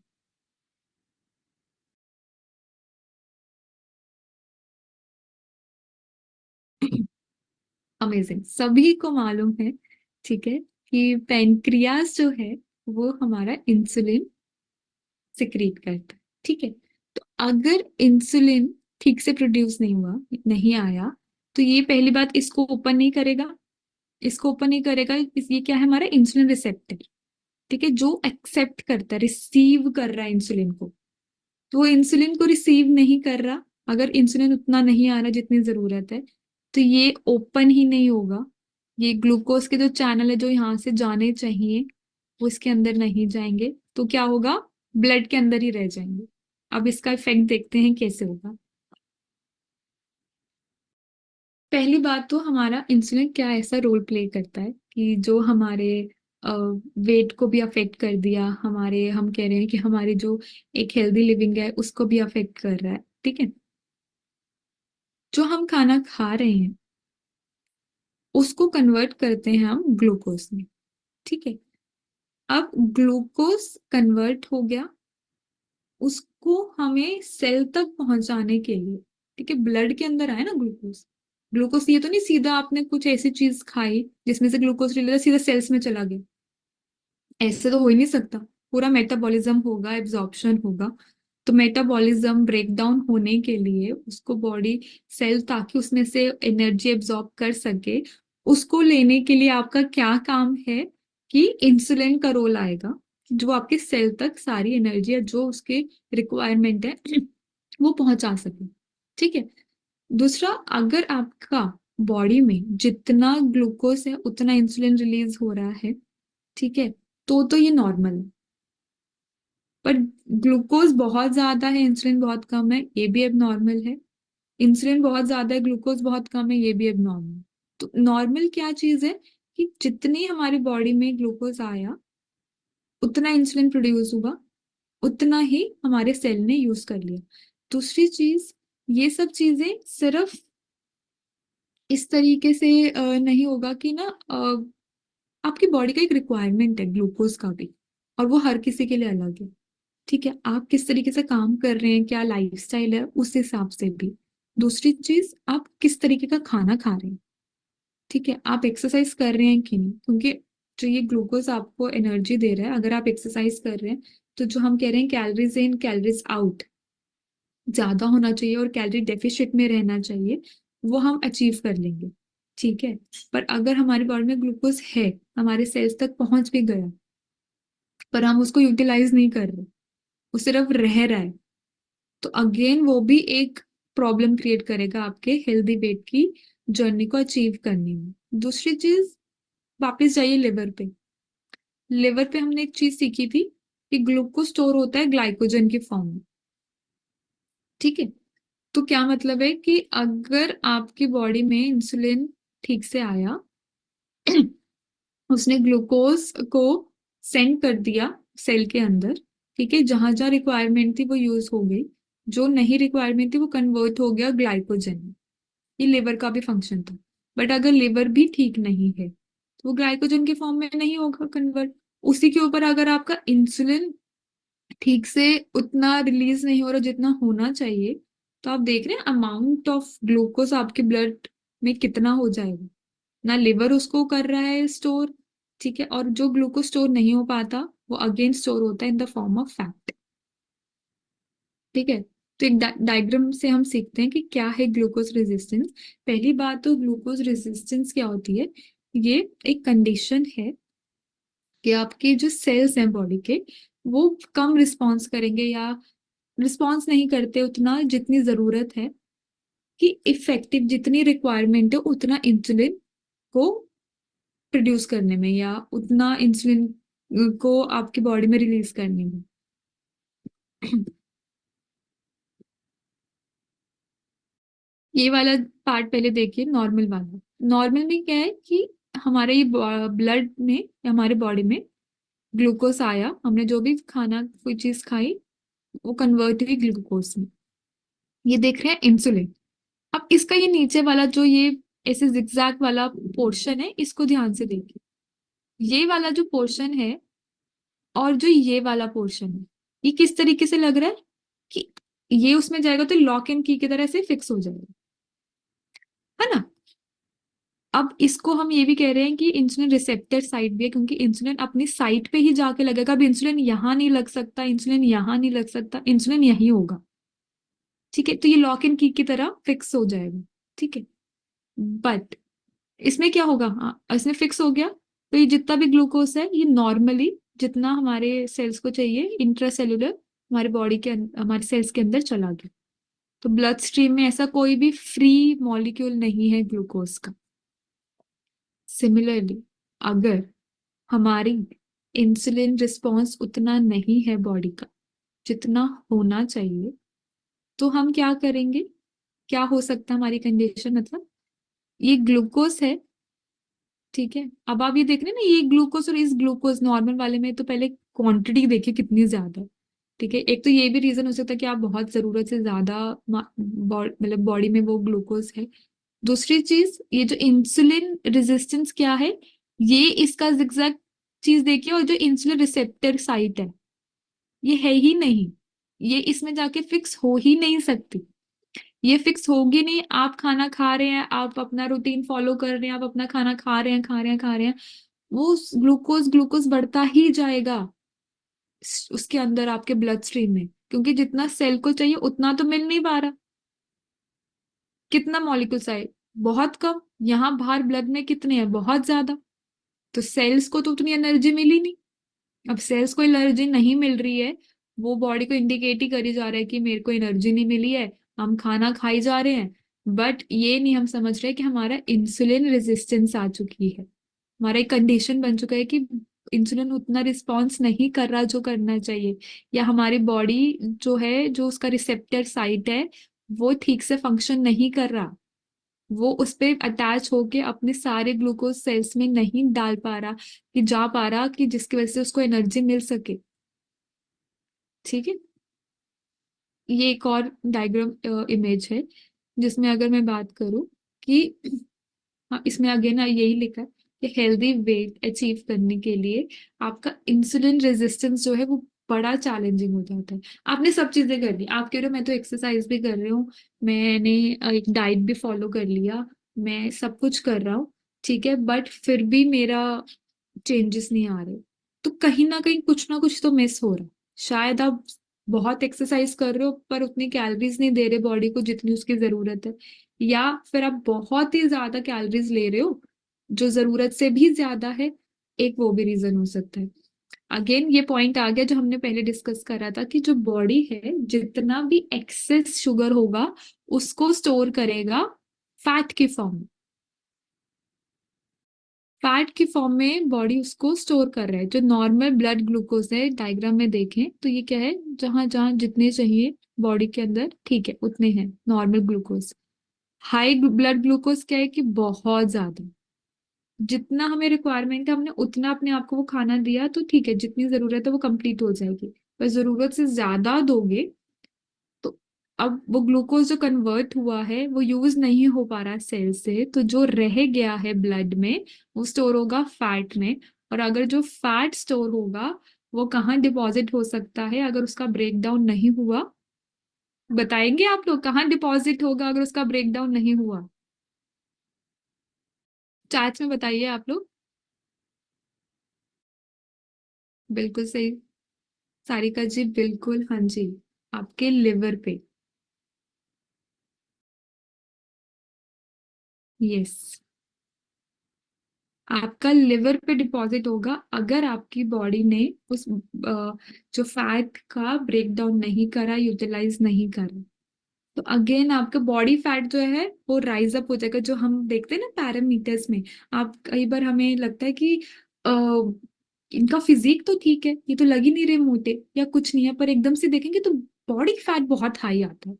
Speaker 1: अमेजिंग, सभी को मालूम है। ठीक है, कि पेनक्रियास जो है वो हमारा इंसुलिन सिक्रीट करता है। ठीक है, तो अगर इंसुलिन ठीक से प्रोड्यूस नहीं हुआ, नहीं आया, तो ये पहली बात इसको ओपन नहीं करेगा। इसको ओपन नहीं करेगा ये क्या है? हमारा इंसुलिन रिसेप्टर। ठीक है, जो एक्सेप्ट करता है, रिसीव कर रहा है इंसुलिन को, तो वो इंसुलिन को रिसीव नहीं कर रहा। अगर इंसुलिन उतना नहीं आ रहा जितनी जरूरत है तो ये ओपन ही नहीं होगा। ये ग्लूकोज के जो चैनल है जो यहाँ से जाने चाहिए वो इसके अंदर नहीं जाएंगे, तो क्या होगा? ब्लड के अंदर ही रह जाएंगे। अब इसका इफेक्ट देखते हैं कैसे होगा। पहली बात तो हमारा इंसुलिन क्या ऐसा रोल प्ले करता है कि जो हमारे वेट को भी अफेक्ट कर दिया, हमारे हम कह रहे हैं कि हमारी जो एक हेल्दी लिविंग है उसको भी अफेक्ट कर रहा है। ठीक है, जो हम खाना खा रहे हैं उसको कन्वर्ट करते हैं हम ग्लूकोज में। ठीक है, अब ग्लूकोज कन्वर्ट हो गया, उसको हमें सेल तक पहुंचाने के लिए, ठीक है, ब्लड के अंदर आया ना ग्लूकोज। ग्लूकोज ये तो नहीं सीधा आपने कुछ ऐसी चीज खाई जिसमें से ग्लूकोज ले लिया सीधा सेल्स में चला गया, ऐसे तो हो ही नहीं सकता। पूरा मेटाबॉलिज्म होगा, एब्जॉर्प्शन होगा। तो मेटाबॉलिज्म ब्रेकडाउन होने के लिए उसको बॉडी सेल, ताकि उसमें से एनर्जी एब्जॉर्ब कर सके, उसको लेने के लिए आपका क्या काम है कि इंसुलिन का रोल आएगा, जो आपके सेल तक सारी एनर्जी या जो उसके रिक्वायरमेंट है वो पहुंचा सके। ठीक है, दूसरा, अगर आपका बॉडी में जितना ग्लूकोज है उतना इंसुलिन रिलीज हो रहा है, ठीक है, तो ये नॉर्मल है। पर ग्लूकोज बहुत ज्यादा है, इंसुलिन बहुत कम है, ये भी अब नॉर्मल है। इंसुलिन बहुत ज्यादा है, ग्लूकोज बहुत कम है, ये भी अब नॉर्मल है। तो नॉर्मल क्या चीज है कि जितनी हमारी बॉडी में ग्लूकोज आया उतना इंसुलिन प्रोड्यूस हुआ, उतना ही हमारे सेल ने यूज कर लिया। दूसरी चीज, ये सब चीजें सिर्फ इस तरीके से नहीं होगा कि ना, आपकी बॉडी का एक रिक्वायरमेंट है ग्लूकोज का भी, और वो हर किसी के लिए अलग है। ठीक है, आप किस तरीके से काम कर रहे हैं, क्या लाइफस्टाइल है, उस हिसाब से भी। दूसरी चीज, आप किस तरीके का खाना खा रहे हैं। ठीक है, आप एक्सरसाइज कर रहे हैं कि नहीं, क्योंकि जो ये ग्लूकोज आपको एनर्जी दे रहा है, अगर आप एक्सरसाइज कर रहे हैं तो जो हम कह रहे हैं कैलोरीज इन कैलोरीज आउट ज्यादा होना चाहिए और कैलोरी डेफिशिट में रहना चाहिए, वो हम अचीव कर लेंगे। ठीक है, पर अगर हमारी बॉडी में ग्लूकोज है, हमारे सेल्स तक पहुंच भी गया, पर हम उसको यूटिलाइज नहीं कर रहे, वो सिर्फ रह रहा है, तो अगेन वो भी एक प्रॉब्लम क्रिएट करेगा आपके हेल्दी वेट की जर्नी को अचीव करने में। दूसरी चीज, वापस जाइए लिवर पे। लिवर पे हमने एक चीज सीखी थी कि ग्लूकोज स्टोर होता है ग्लाइकोजन की फॉर्म में। ठीक है, तो क्या मतलब है कि अगर आपकी बॉडी में इंसुलिन ठीक से आया, उसने ग्लूकोज को सेंड कर दिया सेल के अंदर। ठीक है, जहां जहां रिक्वायरमेंट थी वो यूज हो गई, जो नहीं रिक्वायरमेंट थी वो कन्वर्ट हो गया ग्लाइकोजन में। ये लिवर का भी फंक्शन था। बट अगर लिवर भी ठीक नहीं है तो वो ग्लाइकोजन के फॉर्म में नहीं होगा कन्वर्ट। उसी के ऊपर अगर आपका इंसुलिन ठीक से उतना रिलीज नहीं हो रहा जितना होना चाहिए, तो आप देख रहे हैं अमाउंट ऑफ ग्लूकोज आपके ब्लड में कितना हो जाएगा। ना लिवर उसको कर रहा है स्टोर। ठीक है, और जो ग्लूकोज स्टोर नहीं हो पाता वो अगेन स्टोर होता है in the form of fat. ठीक है, तो एक डायग्राम से हम सीखते हैं कि क्या है ग्लूकोज रेजिस्टेंस। पहली बात तो ग्लूकोज रेजिस्टेंस क्या होती है, ये एक कंडीशन है कि आपके जो सेल्स हैं बॉडी के, वो कम रिस्पॉन्स करेंगे या रिस्पॉन्स नहीं करते उतना जितनी जरूरत है, कि इफेक्टिव जितनी रिक्वायरमेंट है उतना इंसुलिन को प्रोड्यूस करने में या उतना इंसुलिन को आपकी बॉडी में रिलीज करने में। ये वाला पार्ट पहले देखिए, नॉर्मल वाला। नॉर्मल में क्या है कि हमारे ये ब्लड में या हमारे बॉडी में ग्लूकोज आया, हमने जो भी खाना कोई चीज खाई वो कन्वर्ट हुई ग्लूकोज में। ये देख रहे हैं इंसुलिन। अब इसका ये नीचे वाला जो ये ऐसे जिगजैग वाला पोर्शन है, इसको ध्यान से देखिए। ये वाला जो पोर्शन है और जो ये वाला पोर्शन है, ये किस तरीके से लग रहा है कि ये उसमें जाएगा तो लॉक एंड की तरह से फिक्स हो जाएगा, है ना। अब इसको हम ये भी कह रहे हैं कि इंसुलिन रिसेप्टर साइट भी है, क्योंकि इंसुलिन अपनी साइट पे ही जाके लगेगा। अब इंसुलिन यहाँ नहीं लग सकता, इंसुलिन यहाँ नहीं लग सकता, इंसुलिन यही होगा। ठीक है, तो ये लॉक एंड की तरह फिक्स हो जाएगा। ठीक है, बट इसमें क्या होगा, हाँ इसमें फिक्स हो गया, तो ये जितना भी ग्लूकोज है ये नॉर्मली जितना हमारे सेल्स को चाहिए इंट्रासेल्युलर हमारे बॉडी के हमारे सेल्स के अंदर चला गया। तो ब्लड स्ट्रीम में ऐसा कोई भी फ्री मॉलिक्यूल नहीं है ग्लूकोज का। सिमिलरली, अगर हमारी इंसुलिन रिस्पॉन्स उतना नहीं है बॉडी का जितना होना चाहिए, तो हम क्या करेंगे, क्या हो सकता है हमारी कंडीशन, मतलब ये ग्लूकोज है। ठीक है, अब आप ये देख रहे हैं ना, ये ग्लूकोज और इस ग्लूकोज नॉर्मल वाले में तो पहले क्वांटिटी देखिए कितनी ज्यादा है। ठीक है, एक तो ये भी रीजन हो सकता है कि आप बहुत जरूरत से ज्यादा मतलब बॉडी में वो ग्लूकोज है। दूसरी चीज, ये जो इंसुलिन रेजिस्टेंस क्या है, ये इसका जिगजैग चीज देखिए, और जो इंसुलिन रिसेप्टर साइट है ये है ही नहीं, ये इसमें जाके फिक्स हो ही नहीं सकती। ये फिक्स होगी नहीं। आप खाना खा रहे हैं, आप अपना रूटीन फॉलो कर रहे हैं, आप अपना खाना खा रहे हैं खा रहे हैं खा रहे हैं, वो ग्लूकोज ग्लूकोज बढ़ता ही जाएगा उसके अंदर आपके ब्लड स्ट्रीम में, क्योंकि जितना सेल को चाहिए उतना तो मिल नहीं पा रहा। कितना मॉलिक्यूल्स आए, बहुत कम। यहाँ बाहर ब्लड में कितने हैं, बहुत ज्यादा। तो सेल्स को तो उतनी एनर्जी मिली नहीं। अब सेल्स को एनर्जी नहीं मिल रही है, वो बॉडी को इंडिकेट ही करी जा रहा है कि मेरे को एनर्जी नहीं मिली है, हम खाना खाई जा रहे हैं। बट ये नहीं हम समझ रहे कि हमारा इंसुलिन रेजिस्टेंस आ चुकी है, हमारा एक कंडीशन बन चुका है कि इंसुलिन उतना रिस्पॉन्स नहीं कर रहा जो करना चाहिए, या हमारी बॉडी जो है, जो उसका रिसेप्टर साइट है, वो ठीक से फंक्शन नहीं कर रहा। वो उस पे अटैच होके अपने सारे ग्लूकोज सेल्स में नहीं डाल पा रहा, कि जा पा रहा, कि जिसकी वजह से उसको एनर्जी मिल सके। ठीक है, ये एक और डायग्राम इमेज है, जिसमें अगर मैं बात करूं कि हाँ, इसमें अगेन यही लिखा है कि हेल्दी वेट अचीव करने के लिए आपका इंसुलिन रेजिस्टेंस जो है वो बड़ा चैलेंजिंग हो जाता है। आपने सब चीजें कर ली, आप कह रहे हो मैं तो एक्सरसाइज भी कर रही हूँ, मैंने एक डाइट भी फॉलो कर लिया, मैं सब कुछ कर रहा हूँ, ठीक है, बट फिर भी मेरा चेंजेस नहीं आ रहे, तो कहीं ना कुछ तो मिस हो रहा है। शायद आप बहुत एक्सरसाइज कर रहे हो पर उतनी कैलोरीज नहीं दे रहे बॉडी को जितनी उसकी जरूरत है, या फिर आप बहुत ही ज्यादा कैलोरीज ले रहे हो जो जरूरत से भी ज्यादा है, एक वो भी रीजन हो सकता है। अगेन ये पॉइंट आ गया जो हमने पहले डिस्कस करा था कि जो बॉडी है जितना भी एक्सेस शुगर होगा उसको स्टोर करेगा फैट की फॉर्म में। फैट की फॉर्म में बॉडी उसको स्टोर कर रहा है। जो नॉर्मल ब्लड ग्लूकोज है डायग्राम में देखें तो ये क्या है, जहां जहां जितने चाहिए बॉडी के अंदर, ठीक है, उतने हैं normal glucose. High blood glucose क्या है कि बहुत ज्यादा, जितना हमें रिक्वायरमेंट है हमने उतना अपने आप को वो खाना दिया तो ठीक है, जितनी जरूरत है वो कंप्लीट हो जाएगी। पर जरूरत से ज्यादा दोगे तो अब वो ग्लूकोज जो कन्वर्ट हुआ है वो यूज नहीं हो पा रहा सेल से, तो जो रह गया है ब्लड में वो स्टोर होगा फैट में। और अगर जो फैट स्टोर होगा वो कहाँ डिपॉजिट हो सकता है अगर उसका ब्रेक डाउन नहीं हुआ? बताएंगे आप लोग कहाँ डिपॉजिट होगा अगर उसका ब्रेक डाउन नहीं हुआ? चैट में बताइए आप लोग। बिल्कुल सही, सारिका जी बिल्कुल, हाँ जी, आपके लिवर पे। यस, आपका लिवर पे डिपॉजिट होगा अगर आपकी बॉडी ने उस जो फैट का ब्रेक डाउन नहीं करा, यूटिलाइज नहीं करा, तो अगेन आपका बॉडी फैट जो है वो राइज अप हो जाएगा। जो हम देखते हैं ना पैरामीटर्स में, आप कई बार हमें लगता है कि अ, इनका फिजिक तो ठीक है, ये तो लग ही नहीं रहे मोटे या कुछ नहीं है, पर एकदम से देखेंगे तो बॉडी फैट बहुत हाई आता है।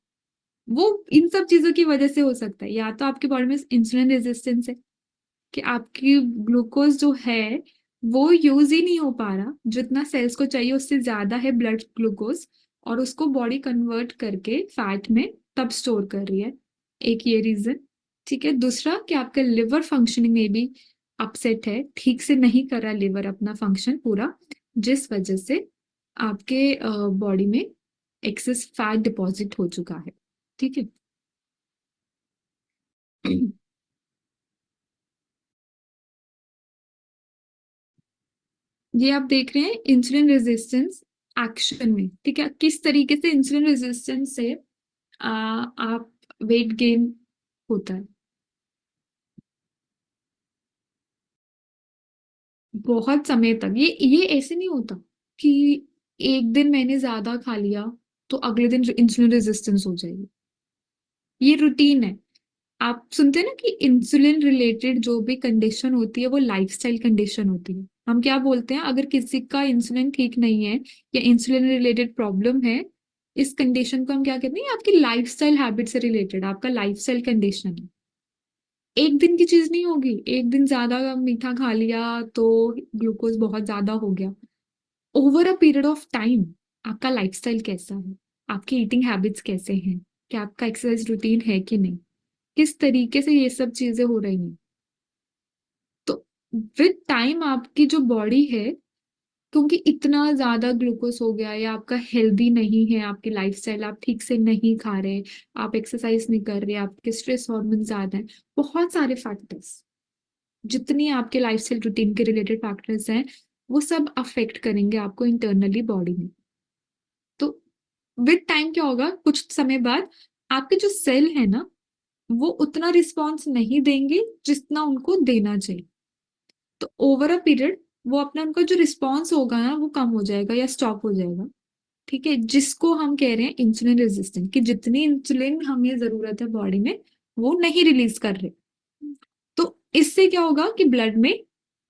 Speaker 1: वो इन सब चीजों की वजह से हो सकता है, या तो आपकी बॉडी में इंसुलिन रेजिस्टेंस है कि आपकी ग्लूकोज जो है वो यूज ही नहीं हो पा रहा, जितना सेल्स को चाहिए उससे ज्यादा है ब्लड ग्लूकोज, और उसको बॉडी कन्वर्ट करके फैट में तब स्टोर कर रही है। एक ये रीजन, ठीक है। दूसरा कि आपका लिवर फंक्शनिंग में भी अपसेट है, ठीक से नहीं कर रहा लिवर अपना फंक्शन पूरा, जिस वजह से आपके बॉडी में एक्सेस फैट डिपॉजिट हो चुका है, ठीक है। ये आप देख रहे हैं इंसुलिन रेजिस्टेंस एक्शन में, ठीक है, किस तरीके से इंसुलिन रेजिस्टेंस से आप वेट गेन होता है। बहुत समय तक ये ऐसे नहीं होता कि एक दिन मैंने ज्यादा खा लिया तो अगले दिन इंसुलिन रेजिस्टेंस हो जाएगी। ये रूटीन है। आप सुनते हैं ना कि इंसुलिन रिलेटेड जो भी कंडीशन होती है वो लाइफस्टाइल कंडीशन होती है। हम क्या बोलते हैं, अगर किसी का इंसुलिन ठीक नहीं है या इंसुलिन रिलेटेड प्रॉब्लम है, इस कंडीशन को हम क्या कहते हैं, आपकी लाइफस्टाइल हैबिट से रिलेटेड, आपका लाइफस्टाइल कंडीशन है। एक दिन की चीज नहीं होगी, एक दिन ज्यादा मीठा खा लिया तो ग्लूकोज बहुत ज्यादा हो गया। Over a period of time आपका लाइफस्टाइल कैसा है, आपकी ईटिंग हैबिट्स कैसे हैं, क्या आपका एक्सरसाइज रूटीन है कि नहीं, किस तरीके से ये सब चीजें हो रही हैं, तो विद टाइम आपकी जो बॉडी है, क्योंकि इतना ज्यादा ग्लूकोज हो गया या आपका हेल्दी नहीं है, आपकी लाइफस्टाइल आप ठीक से नहीं खा रहे, आप एक्सरसाइज नहीं कर रहे, आपके स्ट्रेस हार्मोन ज्यादा है, बहुत सारे फैक्टर्स, जितनी आपके लाइफस्टाइल रूटीन के रिलेटेड फैक्टर्स हैं वो सब अफेक्ट करेंगे आपको इंटरनली बॉडी में। तो विद टाइम क्या होगा, कुछ समय बाद आपके जो सेल है ना वो उतना रिस्पॉन्स नहीं देंगे जितना उनको देना चाहिए। तो ओवर अ पीरियड वो अपना उनका जो रिस्पॉन्स होगा ना वो कम हो जाएगा या स्टॉप हो जाएगा, ठीक है, जिसको हम कह रहे हैं इंसुलिन रेजिस्टेंट, कि जितनी इंसुलिन हमें जरूरत है बॉडी में वो नहीं रिलीज कर रहे। तो इससे क्या होगा कि ब्लड में,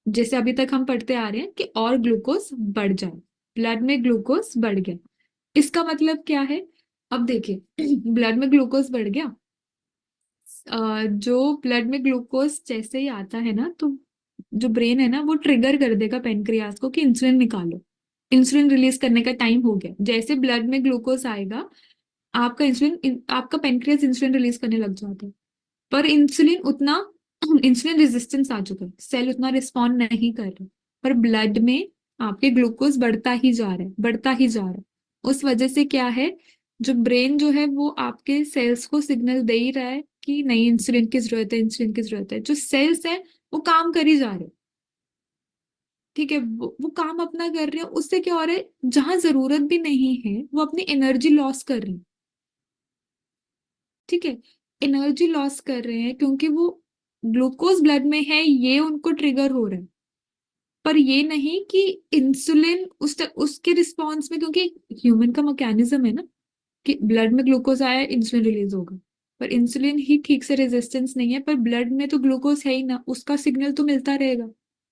Speaker 1: जैसे अभी तक हम पढ़ते आ रहे हैं कि और ग्लूकोज बढ़ जाए, ब्लड में ग्लूकोज बढ़ गया, इसका मतलब क्या है? अब देखिए ब्लड में ग्लूकोज बढ़ गया, जो ब्लड में ग्लूकोज जैसे ही आता है ना तो जो ब्रेन है ना वो ट्रिगर कर देगा पेनक्रियास को कि इंसुलिन निकालो, इंसुलिन रिलीज करने का टाइम हो गया। जैसे ब्लड में ग्लूकोज आएगा आपका आपका पेनक्रियास इंसुलिन रिलीज करने लग जाता है, पर इंसुलिन उतना इंसुलिन रेजिस्टेंस आ चुका है, सेल उतना रिस्पॉन्ड नहीं कर रहे, पर ब्लड में आपके ग्लूकोज बढ़ता ही जा रहा है, बढ़ता ही जा रहा है। उस वजह से क्या है, जो ब्रेन जो है वो आपके सेल्स को सिग्नल दे ही रहा है कि नहीं, इंसुलिन की जरूरत है, इंसुलिन की जरूरत है। जो सेल्स है वो काम कर ही जा रहे हैं, ठीक है, वो काम अपना कर रहे हैं। उससे क्या हो रहा है, जहां जरूरत भी नहीं है वो अपनी एनर्जी लॉस कर रहे हैं, ठीक है। एनर्जी लॉस कर रहे हैं क्योंकि वो ग्लूकोज ब्लड में है, ये उनको ट्रिगर हो रहा है। पर ये नहीं कि इंसुलिन उसके रिस्पॉन्स में, क्योंकि ह्यूमन का मैकेनिज्म है ना कि ब्लड में ग्लूकोज आया, इंसुलिन रिलीज होगा। पर इंसुलिन ही ठीक से रेजिस्टेंस नहीं है, पर ब्लड में तो ग्लूकोज है ही ना, उसका सिग्नल तो मिलता रहेगा।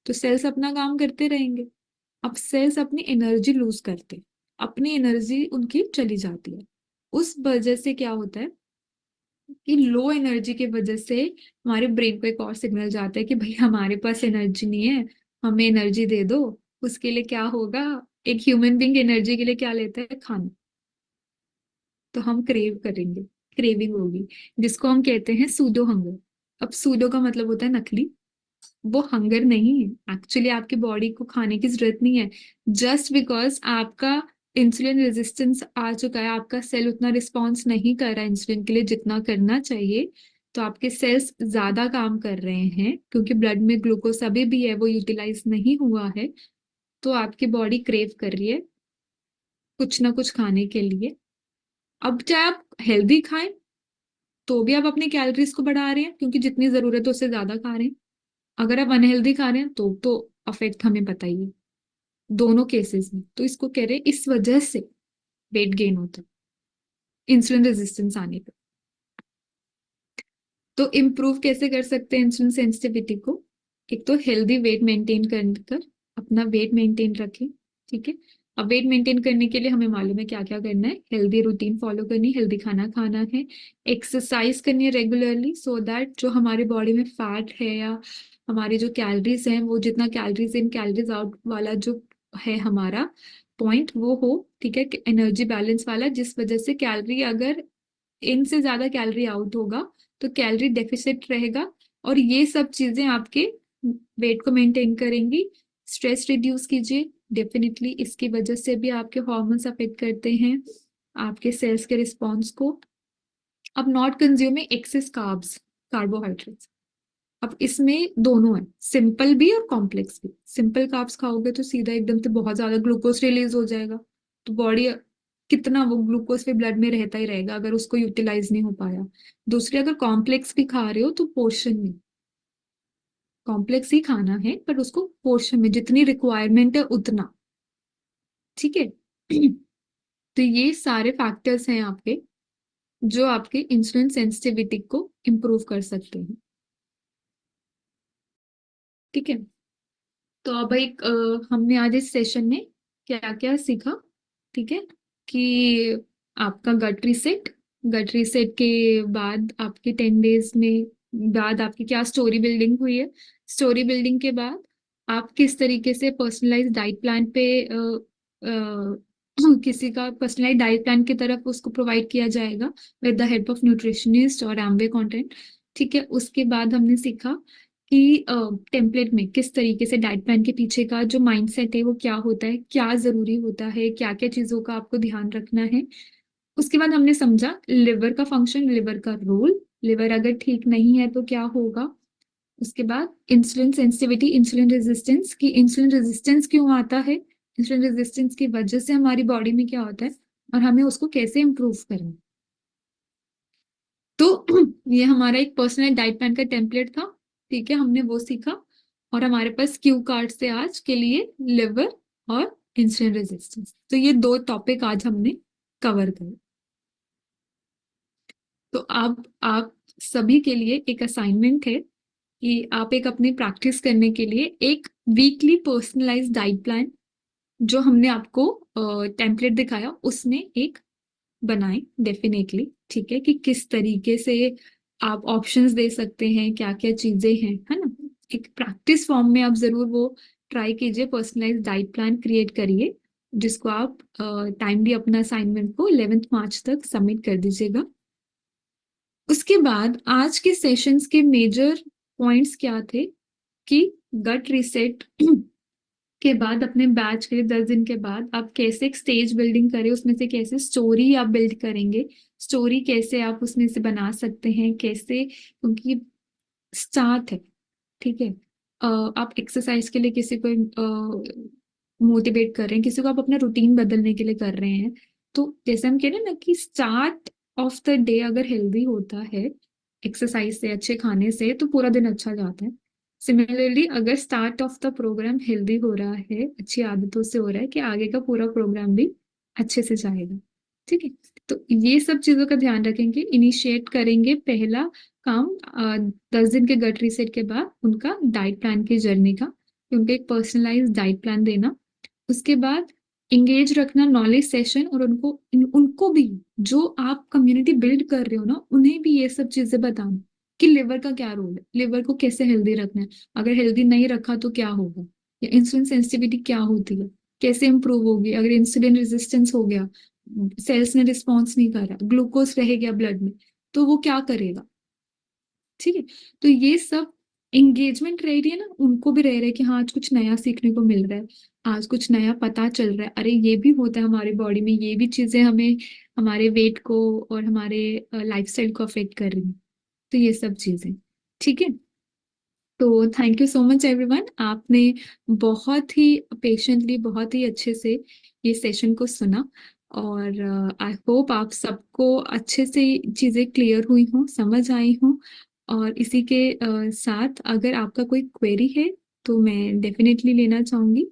Speaker 1: तो सेल्स अपना काम करते रहेंगे। अब सेल्स अपनी एनर्जी लूज करते, अपनी एनर्जी उनकी चली जाती है। उस वजह से क्या होता है कि लो एनर्जी की वजह से हमारे ब्रेन को एक और सिग्नल जाता है कि भाई हमारे पास एनर्जी नहीं है, हमें एनर्जी दे दो। उसके लिए क्या होगा, एक ह्यूमन बींग एनर्जी के लिए क्या लेता है, खाना। तो हम क्रेव करेंगे, क्रेविंग होगी, जिसको हम कहते हैं सूडो हंगर। अब सूडो का मतलब होता है नकली। वो हंगर नहीं है, एक्चुअली आपकी बॉडी को खाने की जरूरत नहीं है। जस्ट बिकॉज आपका इंसुलिन रेजिस्टेंस आ चुका है, आपका सेल उतना रिस्पॉन्स नहीं कर रहा है इंसुलिन के लिए जितना करना चाहिए। तो आपके सेल्स ज्यादा काम कर रहे हैं क्योंकि ब्लड में ग्लूकोज अभी भी है, वो यूटिलाइज नहीं हुआ है। तो आपकी बॉडी क्रेव कर रही है कुछ ना कुछ खाने के लिए। अब चाहे आप हेल्दी खाएं तो भी आप अपनी कैलोरीज को बढ़ा रहे हैं क्योंकि जितनी जरूरत है उससे ज्यादा खा रहे हैं। अगर आप अनहेल्दी खा रहे हैं तो अफेक्ट हमें पता ही है दोनों केसेस में। तो इसको कह रहे हैं इस वजह से वेट गेन होता है इंसुलिन रेजिस्टेंस आने पर। तो इम्प्रूव कैसे कर सकते हैं इंसुलिन सेंसिटिविटी को, एक तो हेल्दी वेट मेंटेन कर अपना वेट मेंटेन रखें, ठीक है। अब वेट मेंटेन करने के लिए हमें मालूम है क्या क्या करना है, हेल्दी रूटीन फॉलो करनी, हेल्दी खाना खाना है, एक्सरसाइज करनी है रेगुलरली, सो दैट जो हमारी बॉडी में फैट है या हमारी जो कैलोरीज हैं, वो जितना कैलोरीज इन कैलोरीज आउट वाला जो है हमारा पॉइंट वो हो, ठीक है, एनर्जी बैलेंस वाला, जिस वजह से कैलोरी अगर इन से ज्यादा कैलोरी आउट होगा तो कैलोरी डेफिसिट रहेगा। और ये सब चीजें आपके वेट को मेंटेन करेंगी। स्ट्रेस रिड्यूस कीजिए, डेफिनेटली इसकी वजह से भी आपके हॉर्मोन्स अफेक्ट करते हैं आपके सेल्स के रिस्पॉन्स को। अब not consuming excess carbs, carbohydrates. अब इसमें दोनों है, सिंपल भी और कॉम्प्लेक्स भी। सिंपल कार्ब्स खाओगे तो सीधा एकदम से बहुत ज्यादा ग्लूकोज रिलीज हो जाएगा, तो बॉडी कितना वो ग्लूकोज फिर ब्लड में रहता ही रहेगा अगर उसको यूटिलाइज नहीं हो पाया। दूसरे, अगर कॉम्प्लेक्स भी खा रहे हो तो पोर्शन में, कॉम्प्लेक्स ही खाना है पर उसको पोर्शन में, जितनी रिक्वायरमेंट है उतना, ठीक है। तो ये सारे फैक्टर्स हैं आपके जो आपके इंसुलिन सेंसिटिविटी को इम्प्रूव कर सकते हैं, ठीक है। तो अब एक हमने आज इस सेशन में क्या क्या सीखा, ठीक है, कि आपका गट रीसेट के बाद आपके 10 डेज में बाद आपकी क्या स्टोरी बिल्डिंग हुई है। स्टोरी बिल्डिंग के बाद आप किस तरीके से पर्सनलाइज डाइट प्लान पे किसी का पर्सनलाइज डाइट प्लान की तरफ उसको प्रोवाइड किया जाएगा with the help of nutritionist और एम्वे कंटेंट, ठीक है। उसके बाद हमने सीखा कि टेम्पलेट में किस तरीके से डाइट प्लान के पीछे का जो माइंडसेट है वो क्या होता है, क्या जरूरी होता है, क्या क्या चीजों का आपको ध्यान रखना है। उसके बाद हमने समझा लिवर का फंक्शन, लिवर का रोल, लिवर अगर ठीक नहीं है तो क्या होगा। उसके बाद इंसुलिन सेंसिटिविटी, इंसुलिन रेजिस्टेंस, की इंसुलिन रेजिस्टेंस क्यों आता है, इंसुलिन रेजिस्टेंस की वजह से हमारी बॉडी में क्या होता है और हमें उसको कैसे इम्प्रूव करना। तो ये हमारा एक पर्सनल डाइट प्लान का टेम्पलेट था, ठीक है, हमने वो सीखा। और हमारे पास क्यू कार्ड से आज के लिए लिवर और इंसुलिन रेजिस्टेंस, तो ये दो टॉपिक आज हमने कवर करे। तो अब आप सभी के लिए एक असाइनमेंट है कि आप एक अपनी प्रैक्टिस करने के लिए एक वीकली पर्सनलाइज डाइट प्लान जो हमने आपको टेम्पलेट दिखाया उसमें एक बनाएं डेफिनेटली, ठीक है, कि किस तरीके से आप ऑप्शंस दे सकते हैं, क्या क्या चीजें हैं, है ना। एक प्रैक्टिस फॉर्म में आप जरूर वो ट्राई कीजिए, पर्सनलाइज डाइट प्लान क्रिएट करिए जिसको आप टाइमली अपना असाइनमेंट को 11 मार्च तक सबमिट कर दीजिएगा। उसके बाद आज के सेशंस के मेजर पॉइंट्स क्या थे कि गट रीसेट के बाद अपने बैच के लिए 10 दिन के बाद आप कैसे एक स्टेज बिल्डिंग करें, उसमें से कैसे स्टोरी आप बिल्ड करेंगे, स्टोरी कैसे आप उसमें से बना सकते हैं, कैसे, क्योंकि स्टार्ट है, ठीक है। आप एक्सरसाइज के लिए किसी को मोटिवेट कर रहे हैं, किसी को आप अपना रूटीन बदलने के लिए कर रहे हैं, तो जैसे हम कह रहे हैं ना कि स्टार्ट ऑफ द डे अगर हेल्दी होता है एक्सरसाइज से, अच्छे खाने से, तो पूरा दिन अच्छा जाता है। सिमिलरली अगर start of the programme healthy हो रहा है, अच्छी आदतों से हो रहा है, कि आगे का पूरा प्रोग्राम भी अच्छे से जाएगा, ठीक है। तो ये सब चीजों का ध्यान रखेंगे, इनिशिएट करेंगे पहला काम 10 दिन के गट रीसेट के बाद उनका डाइट प्लान की जर्नी का, उनको एक पर्सनलाइज डाइट प्लान देना। उसके बाद एंगेज रखना नॉलेज सेशन, और उनको भी, जो आप कम्युनिटी बिल्ड कर रहे हो ना, उन्हें भी ये सब चीजें बताना कि लिवर का क्या रोल है, लिवर को कैसे हेल्दी रखना है, अगर हेल्दी नहीं रखा तो क्या होगा, या इंसुलिन सेंसिटिविटी क्या होती है, कैसे इंप्रूव होगी, अगर इंसुलिन रेजिस्टेंस हो गया, सेल्स ने रिस्पॉन्स नहीं करा, ग्लूकोज रह गया ब्लड में, तो वो क्या करेगा, ठीक है। तो ये सब एंगेजमेंट रह रही है ना, उनको भी रह रहा है कि हाँ आज कुछ नया सीखने को मिल रहा है, आज कुछ नया पता चल रहा है, अरे ये भी होता है हमारी बॉडी में, ये भी चीजें हमें हमारे वेट को और हमारे लाइफस्टाइल को अफेक्ट कर रही हैं, तो ये सब चीजें, ठीक है। तो thank you so much everyone, आपने बहुत ही पेशेंटली, बहुत ही अच्छे से ये सेशन को सुना, और आई होप आप सबको अच्छे से चीज़ें क्लियर हुई हों, समझ आई हों। और इसी के साथ अगर आपका कोई क्वेरी है तो मैं डेफिनेटली लेना चाहूँगी।